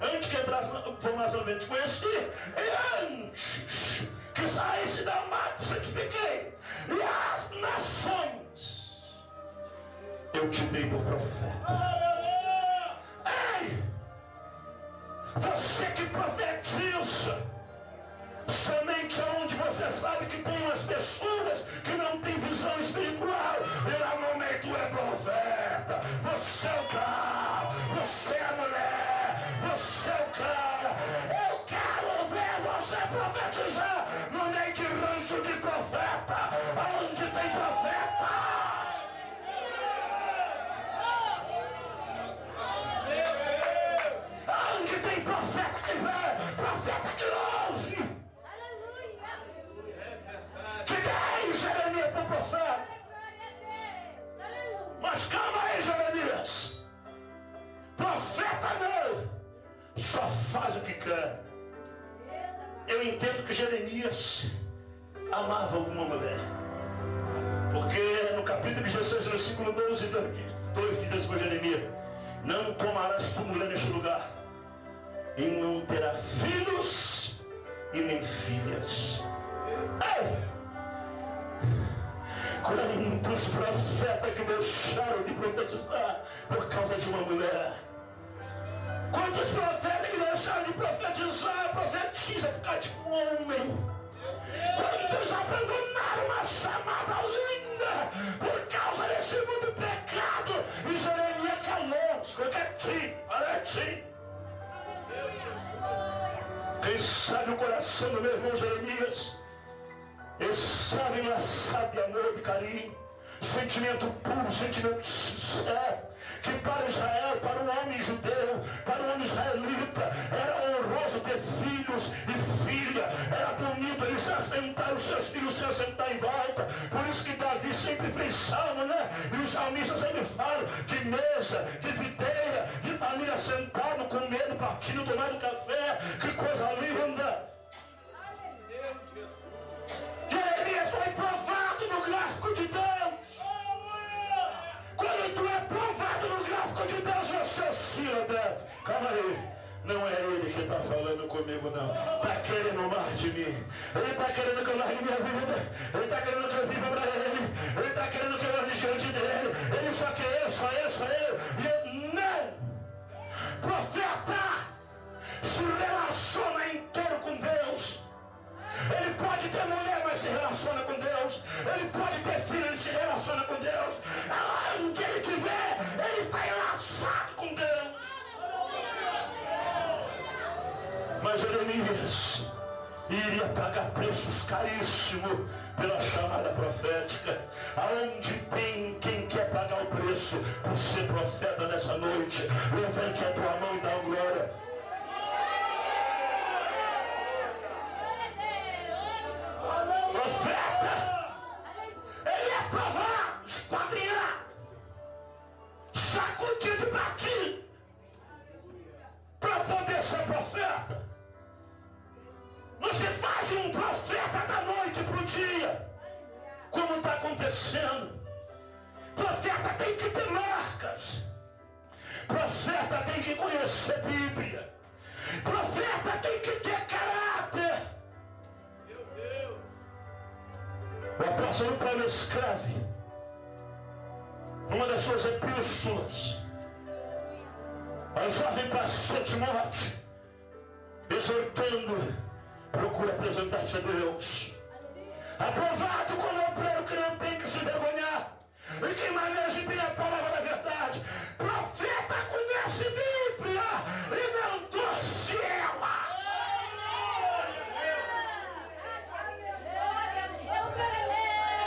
antes que entrasse na formação de conheci, e antes que saísse da mata, santifiquei. E as nações eu te dei por profeta. Ei! Você que profetiza somente onde você sabe que tem umas pessoas que não têm visão espiritual, e lá no meio tu é profeta. Você é o cara, você é a mulher, você é o cara. Eu quero ver você profetizar no meio de rancho de profeta, aonde tem profeta. Aonde tem profeta que vê, profeta que ouve. Diga aí, Jeremias, para o profeta. Mas calma aí, Jeremias. Profeta não, só faz o que quer. Eu entendo que Jeremias amava alguma mulher. Porque no capítulo 16, versículo 12, 2 diz para Jeremias, não tomarás tu mulher neste lugar, e não terá filhos e nem filhas. Quantos profetas que deixaram de profetizar por causa de uma mulher? Quantos profetas que deixaram de profetizar, profetiza por causa de um homem? Quantos abandonaram uma chamada linda por causa desse mundo pecado? E Jeremias calou, olha ti. Quem sabe o coração do meu irmão Jeremias? Ele sabe enlaçado de amor, de carinho, sentimento puro, sentimento sincero, que para Israel, para o homem judeu, para o homem israelita, era honroso ter filhos e filha, era bonito ele se assentar, os seus filhos se assentar em volta. Por isso que Davi sempre fez salmo, né? E os salmistas sempre falam de mesa, de videira, de família sentado, comendo, partindo, tomando café. Que coisa linda! Jeremias foi provado no gráfico de Deus. Quando tu é provado no gráfico de Deus, você oscila dentro. Calma aí, não é ele que está falando comigo, não. Está querendo mais de mim. Ele está querendo que eu largue minha vida. Ele está querendo que eu viva para ele. Ele está querendo que eu ande diante dele. Ele só quer eu, só eu, só eu. E eu não. Profeta se relaciona inteiro com Deus. Ele pode ter mulher, mas se relaciona com Deus. Ele pode ter filho, ele se relaciona com Deus. Onde ele estiver, ele está enlaçado com Deus. Mas Jeremias iria pagar preços caríssimos pela chamada profética. Aonde tem quem quer pagar o preço por ser profeta nessa noite? Levante a tua mão e dá glória. Profeta, ele é provado, esquadrinhado, sacudido e batido para poder ser profeta. Não se faz um profeta da noite para o dia, como está acontecendo. Profeta tem que ter marcas, profeta tem que conhecer Bíblia, profeta tem que ter caráter. O apóstolo Paulo escreve numa das suas epístolas ao jovem pastor Timóteo, exortando: procura apresentar-te a Deus aprovado como obreiro que não tem que se vergonhar e que maneja bem a palavra da verdade. Profeta conhece Bíblia e não torce ela.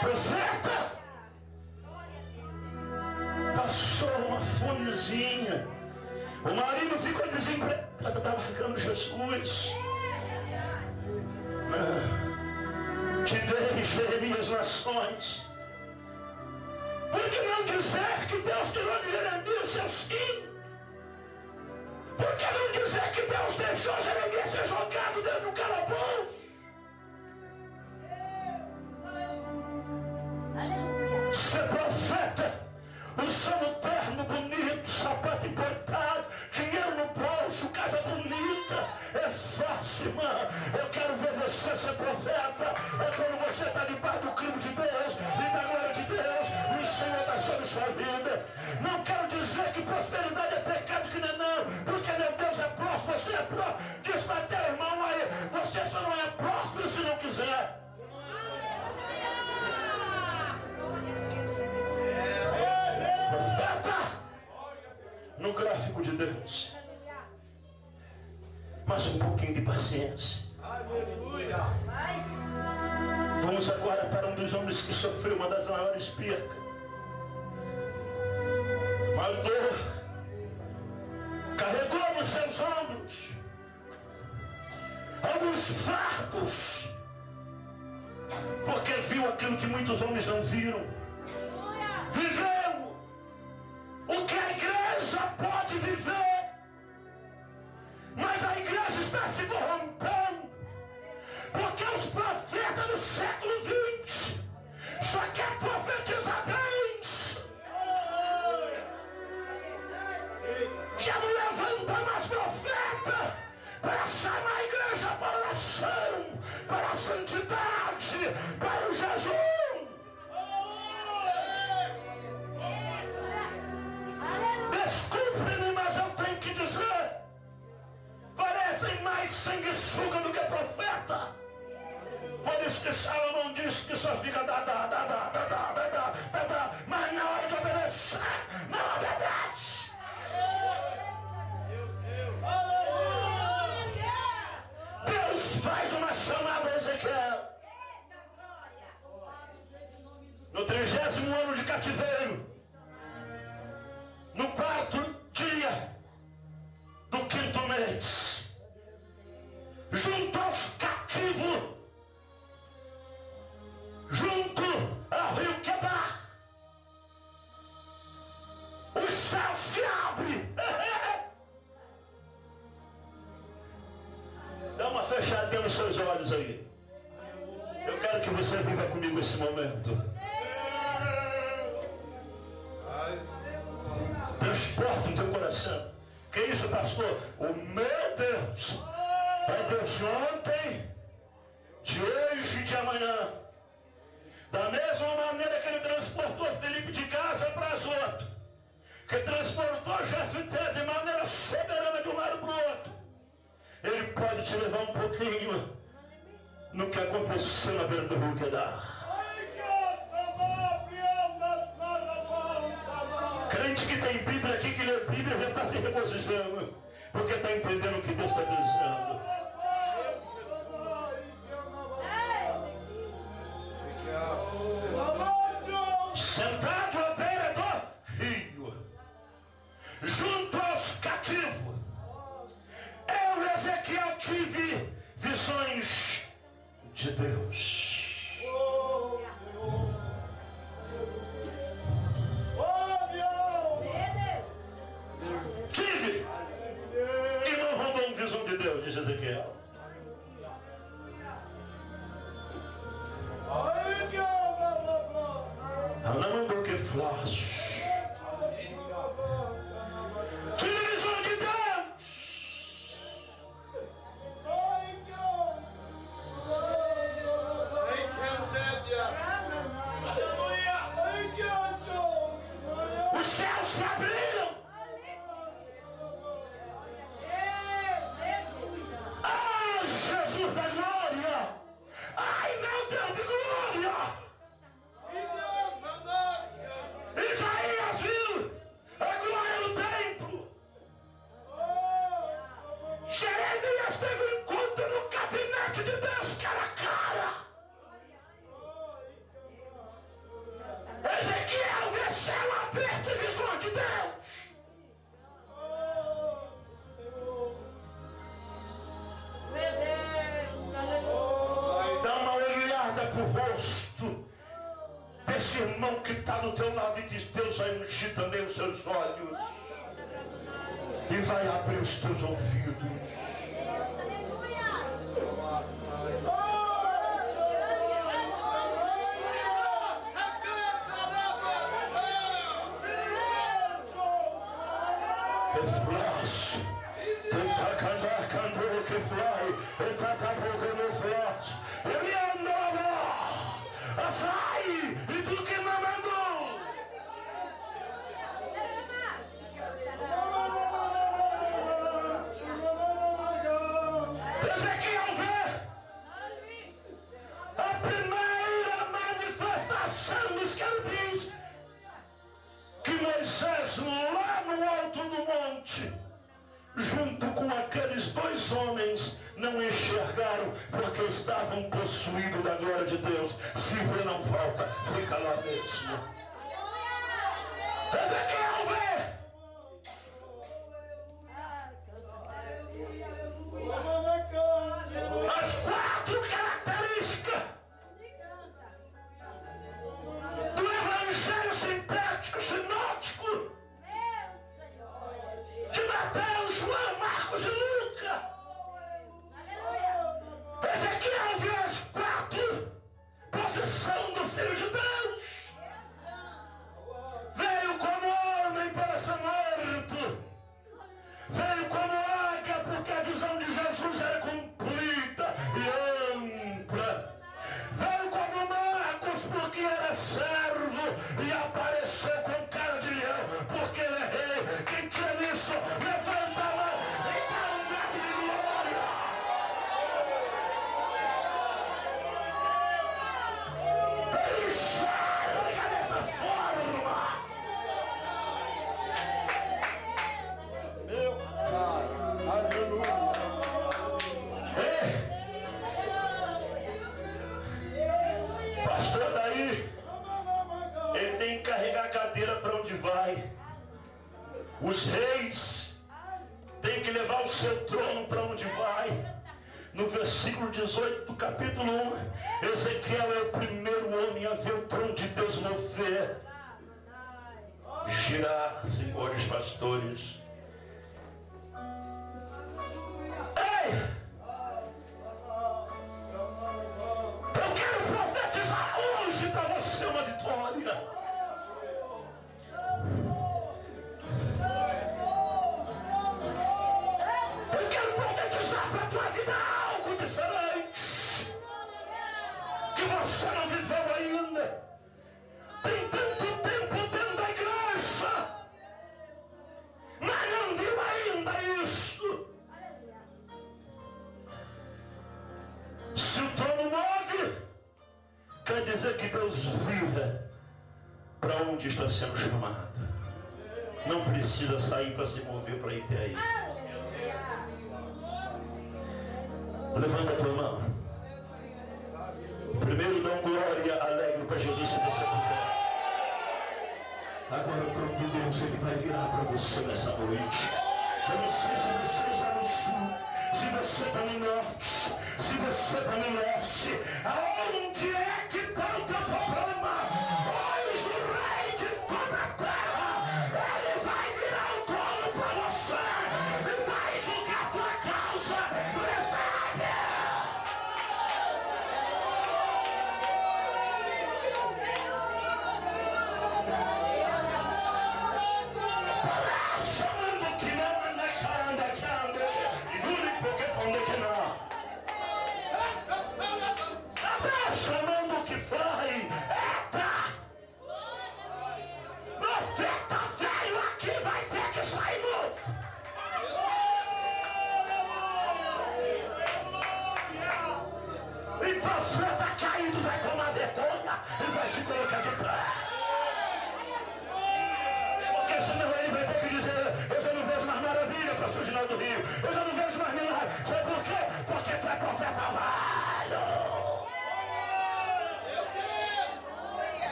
Profeta passou uma fomezinha, o marido ficou desempregado, está largando Jesus. Te dei, Jeremias, nações. Por que não dizer que Deus tirou de Jeremias seus filhos? Por que não dizer que Deus deixou Jeremias ser jogado dentro do calabouço? Ser profeta, usando terno bonito, sapato importado, dinheiro no bolso, casa bonita, é fácil, irmão. Eu quero ver você ser profeta. É quando você está debaixo do crivo de Deus e da glória de Deus, e o Senhor está sobre sua vida. Não quero dizer que prosperidade é pecado, que não, porque meu Deus é próspero, você é próspero. Diz para teu irmão aí, você só não é próspero se não quiser. No gráfico de Deus, mas um pouquinho de paciência. Vamos agora para um dos homens que sofreu uma das maiores percas, uma dor, carregou nos seus ombros alguns fardos, porque viu aquilo que muitos homens não viram. Viveu o que a igreja pode viver, mas a igreja está se corrompendo, porque os profetas do século XX só quer profetizar bens. Já não levanta mais profeta para chamar a igreja para a oração, para a santidade, para o jejum. crente que só fica dá, mas na hora de obedecer, não obedece. Deus faz uma chamada a Ezequiel. No 30º ano de cativeiro, no 4º dia do 5º mês, junto aos cativos, junto ao rio Quebar, o céu se abre. Dá uma fechadinha nos seus olhos aí. Eu quero que você viva comigo esse momento. Transporta o teu coração. Que isso, pastor? O meu Deus é Deus de ontem, de hoje e de amanhã. Da mesma maneira que ele transportou Felipe de Gaza para Azoto, que transportou Jefté de maneira soberana de um lado para o outro, ele pode te levar um pouquinho no que aconteceu na beira do rio Quedar. Crente que tem Bíblia aqui, que lê Bíblia, já está se regozijando, porque está entendendo o que Deus está dizendo. Sentado à beira do rio, junto aos cativos, eu, Ezequiel, tive visões de Deus. Tive e não roubou uma visão de Deus, diz Ezequiel. Não mandou que flash. Tive visão de Deus. Os céus se abriram. Ah, Jesus da glória! Ai, meu Deus de glória! Isaías viu a glória do templo. Jeremias teve um encontro no gabinete de Deus, cara a cara. Ezequiel vê céu aberto e visão de Deus. Dá uma olhada pro rosto desse irmão que está do teu lado e diz: Deus vai ungir também os seus olhos e vai abrir os teus ouvidos. Flash, tenta cantar, cantou que fly, tenta cantar que não flash, ele andava, sai, e tu que não mandou. Ezequiel vê a primeira manifestação dos querubins, que Moisés lá no alto do monte, junto com aqueles dois homens, não enxergaram porque estavam possuídos da glória de Deus. Se vê, não volta, fica lá mesmo. Ezequiel vê. As 4 características do evangelho sintético, sinótico de Mateus, João, Marcos e Lucas. Ezequiel vê as 4 posições do Filho de Deus. Veio como homem para ser morto. Veio como águia porque a visão de Jesus era cumprida e ampla. Veio como Marcos porque era servo e apareceu com cara de leão porque ele é rei. Quem crê nisso, levanta a mão e dá um grito de glória. Os reis têm que levar o seu trono para onde vai. No versículo 18 do capítulo 1, Ezequiel é o primeiro homem a ver o trono de Deus mover, girar, senhores pastores. Ei! Eu quero profetizar hoje para você uma vitória. Eu quero profetizar para a tua vida algo diferente que você não viveu ainda. Tem tanto tempo dentro da igreja, mas não viu ainda isso. Se o trono move, quer dizer que Deus vira para onde está sendo chamado. Não precisa sair para se mover para ir até aí. Levanta a tua mão. Primeiro dá um glória alegre para Jesus, se você puder. Agora o trono de Deus, ele vai virar para você nessa noite. Eu não sei se você está no sul, se você está no norte, se você está no leste. Aonde é que está o teu problema? Hoje o rei de toda a terra, ele vai virar o trono para você e vai julgar a tua causa. Recebe! Chamando que não anda, que anda, e único porque onde que não. Até chamando que vai. Eita! Profeta velho aqui vai ter que sair novo. E profeta caído vai tomar vergonha e vai se colocar de pé. Porque senão ele vai ter que dizer: eu já não vejo mais maravilha, pastor Ginaldo do Rio. Eu já não vejo mais milagre. Sabe por quê? Porque tu é profeta velho.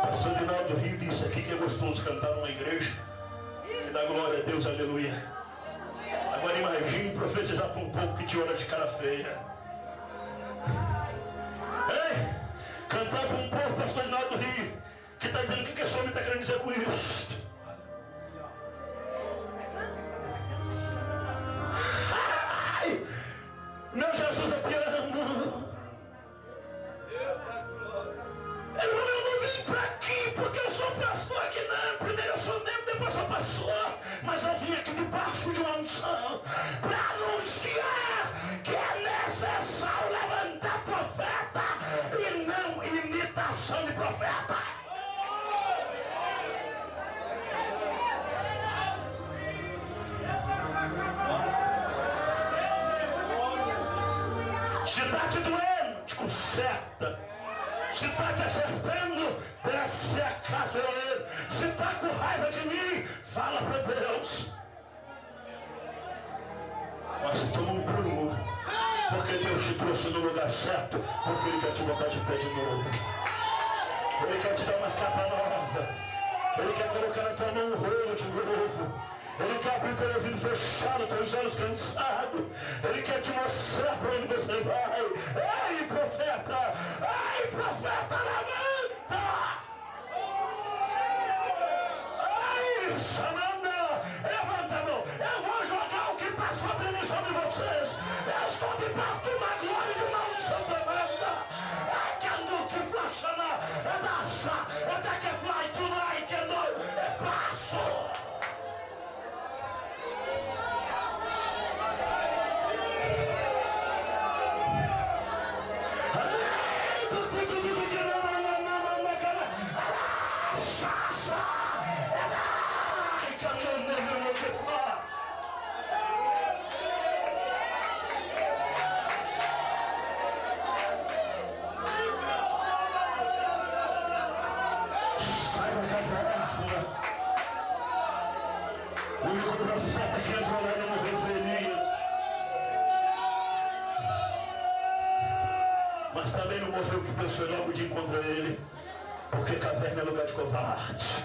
Pastor Ginaldo do Rio disse aqui que é gostoso cantar numa igreja que dá glória a Deus, aleluia. Agora imagine profetizar para um povo que te olha de cara feia. Ei, cantar para um povo, pastor Ginaldo do Rio, que está dizendo o que esse homem está querendo dizer com isso. Ai, meu Jesus é piano. Eu não vim para aqui porque eu sou pastor aqui, não. Primeiro eu sou membro, depois sou pastor. Mas eu vim aqui debaixo de uma unção para anunciar que é necessário levantar profeta e não imitação de profeta. Se está te doendo, te conserta. Se está te acertando, desce a casa dele. Se está com raiva de mim, fala para Deus. Mas toma um prumo, porque Deus te trouxe no lugar certo, porque Ele quer te botar de pé de novo. Ele quer te dar uma capa nova. Ele quer colocar na tua mão um rolo de novo. Ele quer abrir teu ouvido fechado, teus olhos cansados. Ele quer te mostrar para onde você vai. Ei, profeta! Ei, profeta, levanta! Ei, Sananda! Levanta a mão! Eu vou jogar o que passou sobre mim, sobre vocês. Eu estou debaixo de uma glória de uma unção tremenda. É que ando que flashana, é dança, é da que fly tonight, que é passo. Deus foi logo de encontro a ele, porque caverna é lugar de covarde.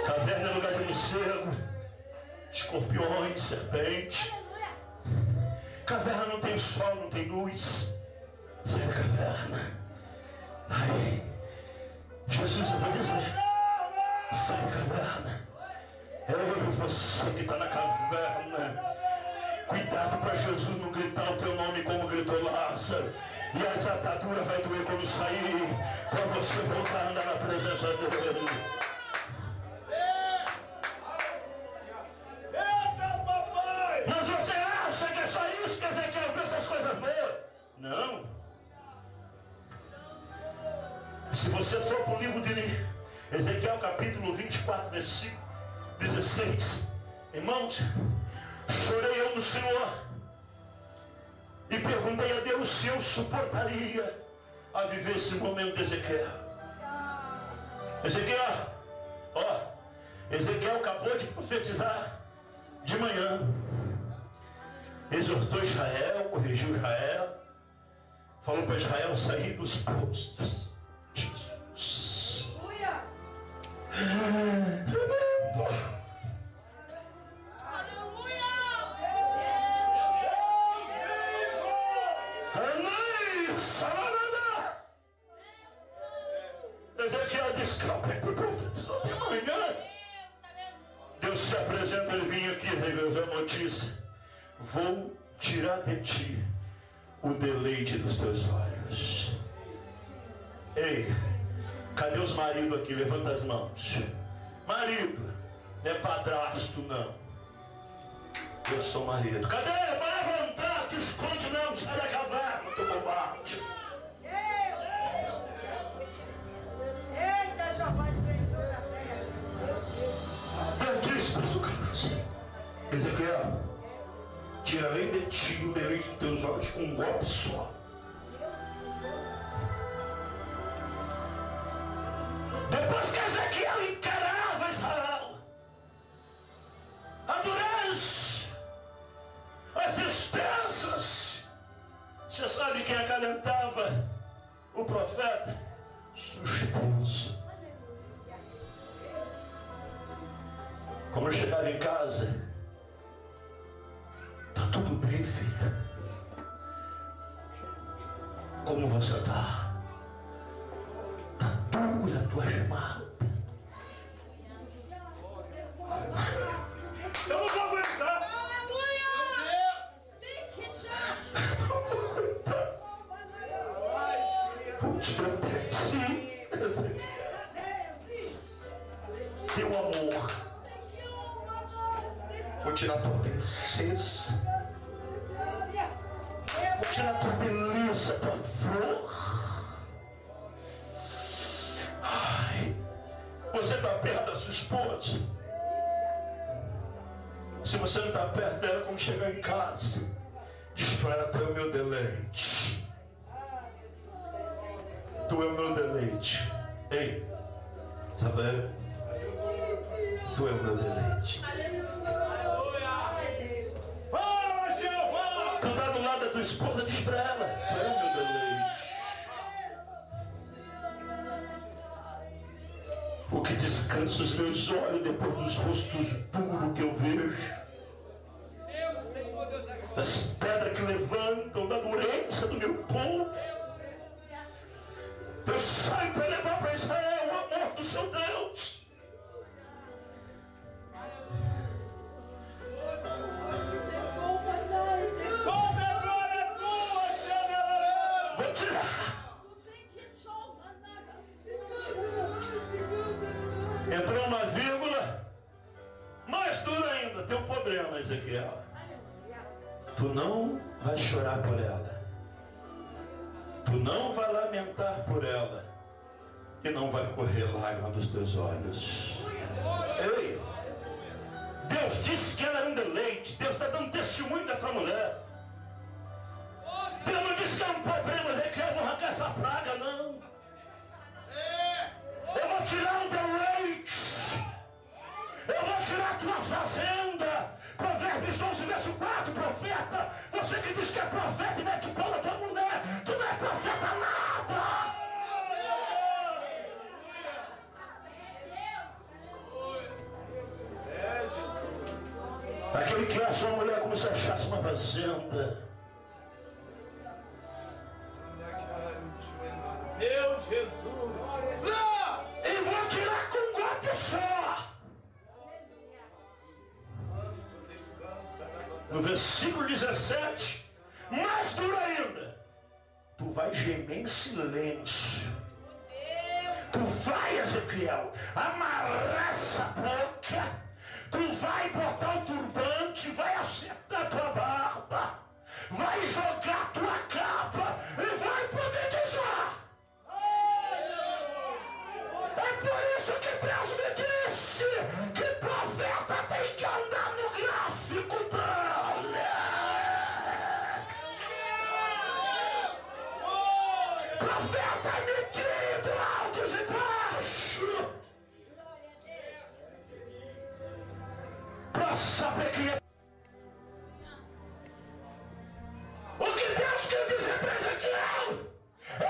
Caverna é lugar de morcego, escorpiões, serpente. Caverna não tem sol, não tem luz. Sai da caverna. Ai, Jesus, eu vou dizer, sai da caverna. Ei, você que está na caverna, cuidado para Jesus não gritar o teu nome como gritou Lázaro. E as ataduras vai doer quando sair, para você voltar a andar na presença dele. Mas você acha que é só isso que Ezequiel viu essas coisas boas? Não. Se você for para o livro de Ezequiel capítulo 24, versículo 16, irmãos, chorei eu no Senhor e perguntei a Deus se eu suportaria a viver esse momento de Ezequiel. Ezequiel acabou de profetizar de manhã, exortou Israel, corrigiu Israel, falou para Israel sair dos postos. Jesus. Ezequiel disse: acabei de profetizar de manhã. Deus se apresenta, ele vinha aqui revelar a notícia: vou tirar de ti o deleite dos teus olhos. Ei, cadê os maridos aqui? Levanta as mãos. Marido, não é padrasto não. Eu sou marido. Cadê? Vai levantar, que esconde não, sai da caverna, teu covarde. Eita, Jeová esplendor da terra. Deus disse para o cara: Ezequiel, tirarei de ti o deleite dos teus olhos com um golpe só. Depois que Ezequiel encarava Israel, a dureza, as tristezas, você sabe quem acalentava o profeta? Sua esposa. Como eu chegava em casa: tá tudo bem, filha? Como você está? Tá dura a tua chamada. Eu não vou aguentar. Vou tirar de ti teu amor. Vou tirar tua princesa. Vou tirar tua beleza, tua flor. Ai, você está perto da sua esposa? Se você não está perto dela, como chegar em casa, diz para ela: tu é o meu deleite. Tu é o meu deleite. Ei, Isabel, tu é o meu deleite. Fala, Jeová! Tu está do lado da tua esposa, diz para ela: tu é o meu deleite. O que descansa os meus olhos depois dos rostos duros que eu vejo, das pedras que levantam da dureza do meu povo. Deus sai para levar para Israel o amor do seu Deus. Toda a glória é tua, Senhor! Vou tirar. Entrou uma vírgula mais dura ainda. Tem um problema, Ezequiel. Tu não vai chorar por ela. Tu não vai lamentar por ela. E não vai correr lágrima dos teus olhos. Ei, Deus disse que ela era um deleite. Deus está dando testemunho dessa mulher. Deus não disse que é um problema, Ezequiel, eu vou arrancar essa praga, não. Eu vou tirar o deleite. Eu vou tirar a tua fazenda. Provérbios 11, verso 4, profeta. Você que diz que é profeta e mete pau na tua mulher. Aquele que acha uma mulher como se achasse uma fazenda. Meu Jesus! E vou tirar com um golpe só. No versículo 17, mais duro ainda. Tu vai gemer em silêncio. Tu vai, Ezequiel, amarrar essa boca. Tu vai botar o turbante, vai acertar tua barba, vai jogar tua capa e vai profetizar. É por isso que Deus me disse que profeta tem que andar no gráfico dele. Profeta é metido, altos e baixos. Para saber que o que Deus quer dizer para Ezequiel: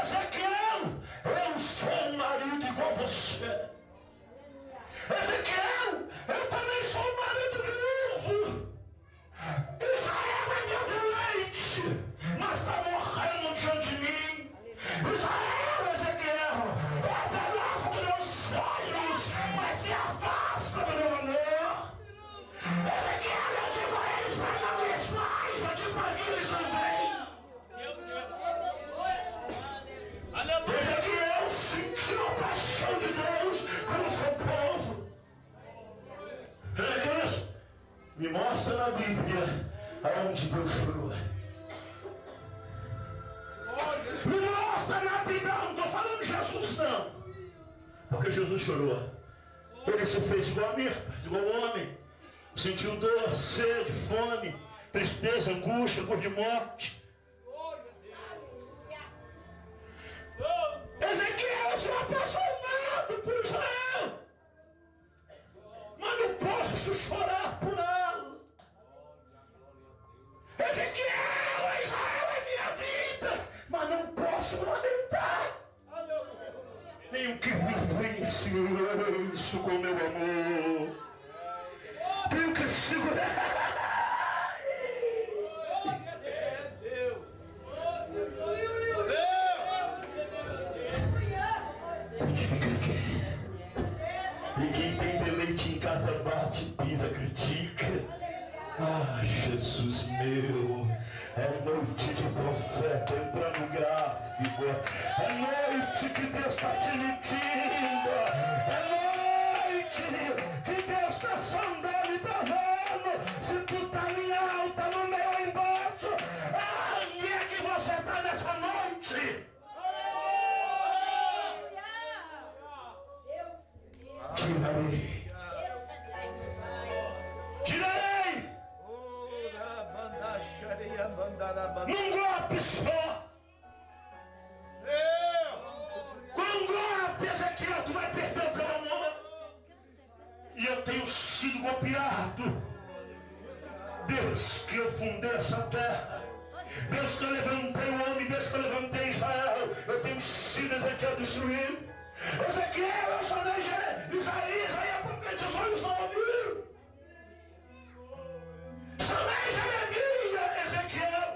Ezequiel, eu sou um marido igual você. Ezequiel, eu também sou um marido viúvo. Israel é meu deleite, mas está morrendo diante de mim. Israel, Ezequiel, é beleza dos meus olhos, mas se afasta do meu amor. Ezequiel, eu digo a eles para não ir mais, eu digo para que eles não vêm. Ezequiel sentiu a paixão de Deus pelo seu povo. Deus, me mostra na Bíblia aonde Deus chorou. Me mostra na Bíblia, não estou falando de Jesus não, porque Jesus chorou. Ele se fez igual a mim, igual ao homem. Sentiu dor, sede, fome, tristeza, angústia, cor de morte. Ezequiel, eu sou apaixonado por Israel, mas não posso chorar por ela. Ezequiel, Israel é minha vida, mas não posso lamentar. Tenho que viver em silêncio com meu amor. Tenho que segurar. E quem tem deleite em casa bate, pisa, critica. Ah, Jesus meu, é noite de profeta entrar no gráfico. É noite que Deus está te mentindo. É noite que Deus está sondando e está vendo se tu está em alta, no meio ou embaixo. Onde é que você está nessa noite? Tirarei. Tirarei. Num golpe só. Com um golpe, Ezequiel, tu vai perder o teu amor. E eu tenho sido golpeado. Deus que eu fundei essa terra, Deus que eu levantei o homem, Deus que eu levantei Israel, eu tenho sido, Ezequiel, destruído. Ezequiel, eu só dei Isaías, aí profetizou e os não ouviram. Chamei Jeremias, Ezequiel,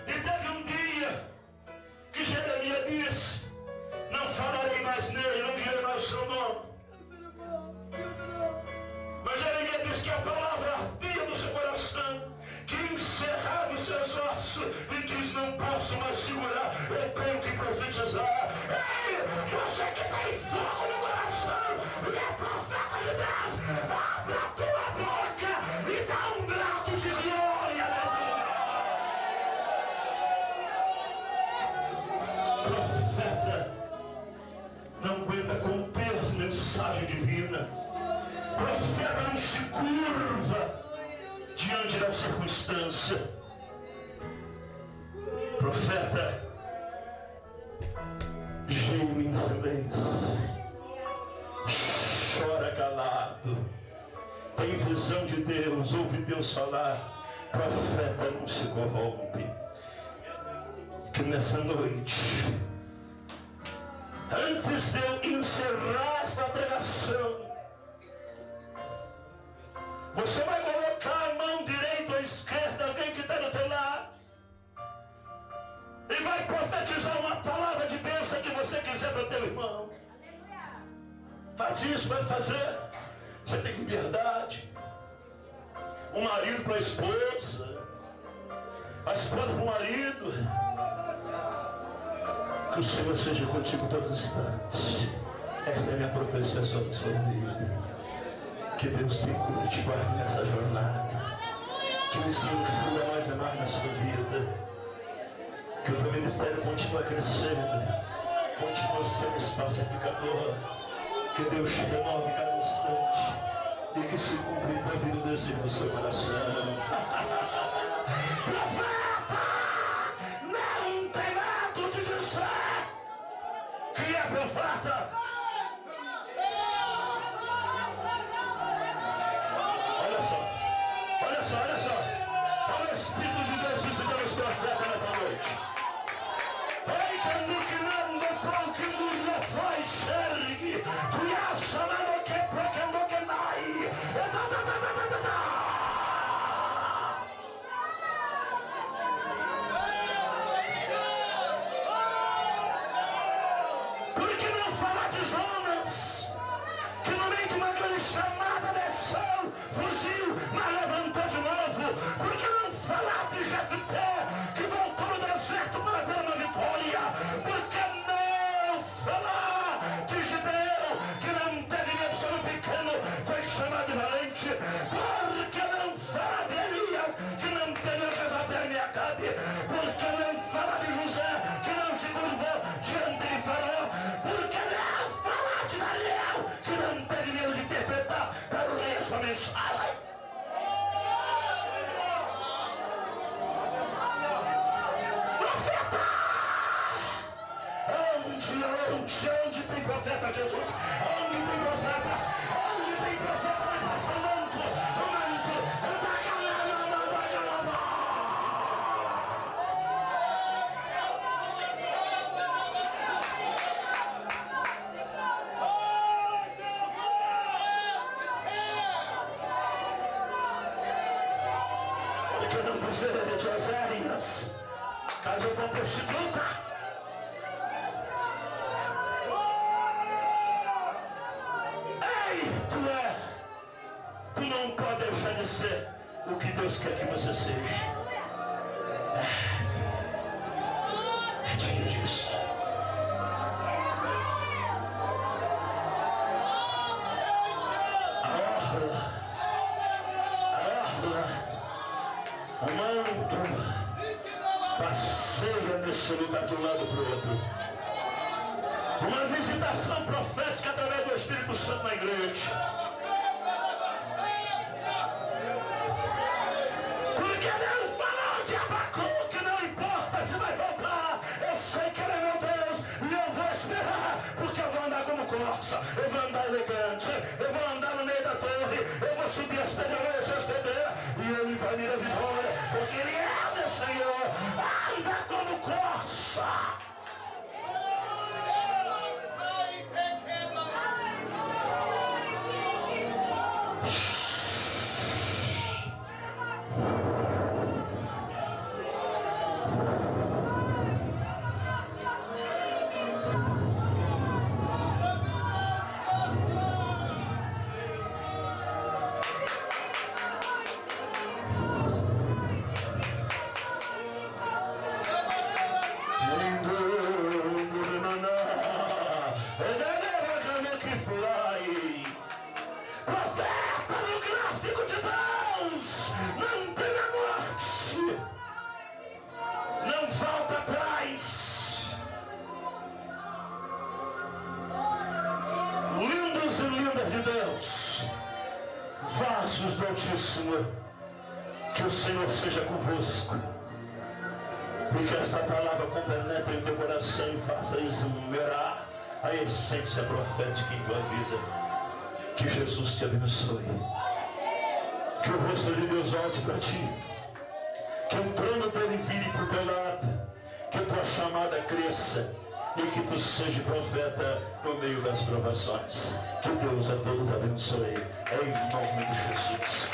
e teve um dia que Jeremias disse: não falarei mais nele, não direi mais o seu nome. Mas Jeremias disse que a palavra ardia no seu coração, que encerrava os seus ossos, e diz: não posso mais segurar, eu tenho que profetizar. Ei, você que tem fogo no coração e é profeta de Deus, abre a tua boca e dá um grado de glória. Profeta não aguenta conter essa mensagem divina. Profeta não se curva diante da circunstância. Profeta geme em silêncio, chora calado, tem visão de Deus, ouve Deus falar. Profeta não se corrompe. Que nessa noite, antes de eu encerrar esta pregação, você vai colocar vai profetizar uma palavra de bênção que você quiser para o teu irmão. Faz isso, vai fazer. Você tem liberdade. O marido para a esposa, a esposa para o marido. Que o Senhor seja contigo todos os instantes. Esta é a minha profecia sobre a sua vida. Que Deus te cure e te guarde nessa jornada. Que o Senhor flua mais e mais na sua vida. Que o teu ministério continue crescendo. Continue sendo esse pacificador. Que Deus te renove cada instante. E que se cumpra em tua vida o desejo do seu coração. Profeta! Não tem medo de dizer que é profeta. Olha só. Olha o Espírito de Deus visitando os profetas nessa noite. Por que não falar de Jonas, que no meio de uma grande chamada desceu, fugiu, mas levantou de novo? Por que não falar de Jefté, que voltou no deserto para ter uma vitória? Por que não falar de Gideão, que não teve medo sendo pequeno, foi chamado de valente? Por que não falar de Elias, que não teve a Jezabel e Acabe? Por que não falar de José, que não se curvou diante de Faraó? Por que não falar de Daniel, que não teve medo de interpretar para o rei a sua mensagem? Onde tem profeta, Jesus? Onde tem profeta? Onde tem profeta? Vai passar o manto, porque não precisa de Oséias, casou com prostituta. Tu não pode deixar de ser o que Deus quer que você seja. É dia disso. A orla, o manto passeia nesse lugar de um lado para o outro. Uma visitação profética através do Espírito Santo na igreja. Eu vou andar elegante, eu vou andar no meio da torre, eu vou subir as pedras, eu vou descer as pedras, e ele vai me dar vitória, porque ele é meu Senhor. Anda como corça. Vasos do Altíssimo, que o Senhor seja convosco e que essa palavra compenetre em teu coração e faça esmerar a essência profética em tua vida. Que Jesus te abençoe, que o rosto de Deus volte para ti, que o trono dele vire para o teu lado, que a tua chamada cresça e que tu seja profeta no meio das provações. Que Deus a todos abençoe, em nome de Jesus.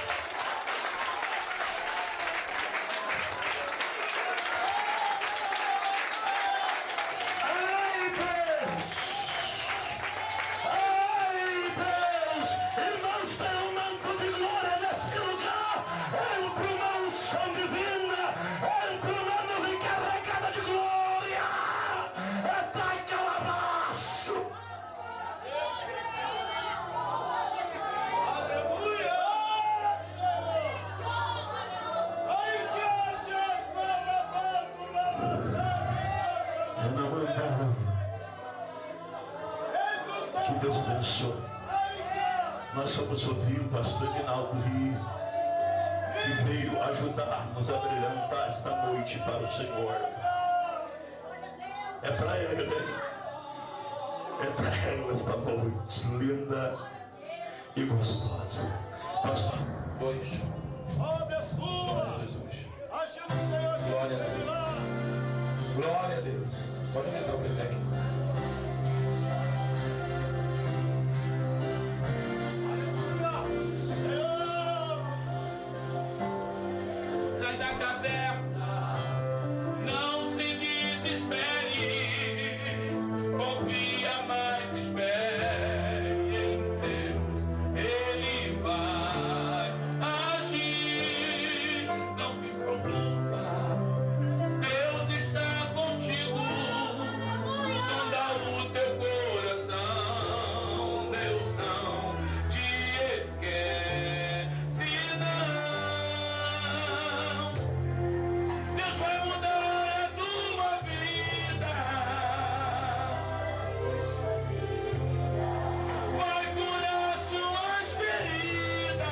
abençoe. Nós vamos ouvir o pastor Ignaldo Rio, que veio ajudar-nos a brilhantar esta noite para o Senhor. É para ele, é para ele esta noite linda e gostosa. Pastor 2. Obra sua. Jesus. Ache no Senhor. Glória a Deus. Glória a Deus. Pode aumentar o playback. Sai da caverna, não se desespere, confia, mas espere em Deus, Ele vai agir, não fique preocupa, Deus está contigo, sonda o teu coração, Deus não te esquece, não. Deus vai mudar a tua vida, vai curar suas feridas,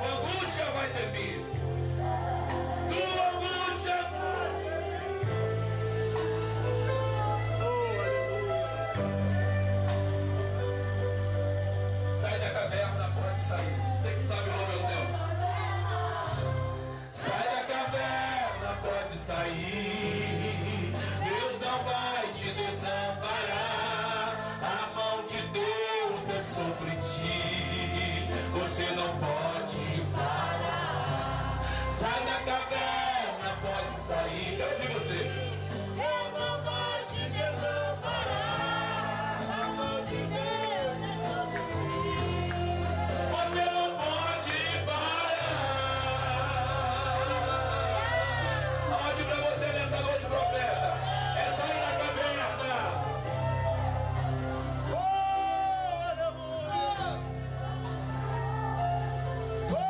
tua angústia vai ter fim, tua angústia vai ter fim. Sai da caverna, pode sair. Você que sabe o nome é o céu. Sai da caverna, pode sair. Deus não vai te desamparar. A mão de Deus é sobre ti. Você não pode parar. Sai da caverna, pode sair. Quero ouvir você. Deus não vai te desamparar. A mão de Deus é sobre ti. Você não pode parar. Onde pra você nessa noite, profeta? É sair da caverna.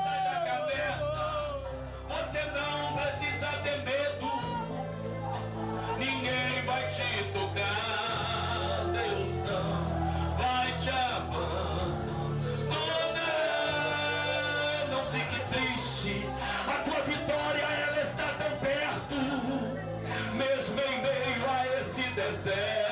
Sai da caverna. Você não precisa ter medo. Ninguém vai te tocar. Deus não vai te abandonar. Não fique triste. A tua vitória, ela está tão perto. Mesmo em meio a esse deserto.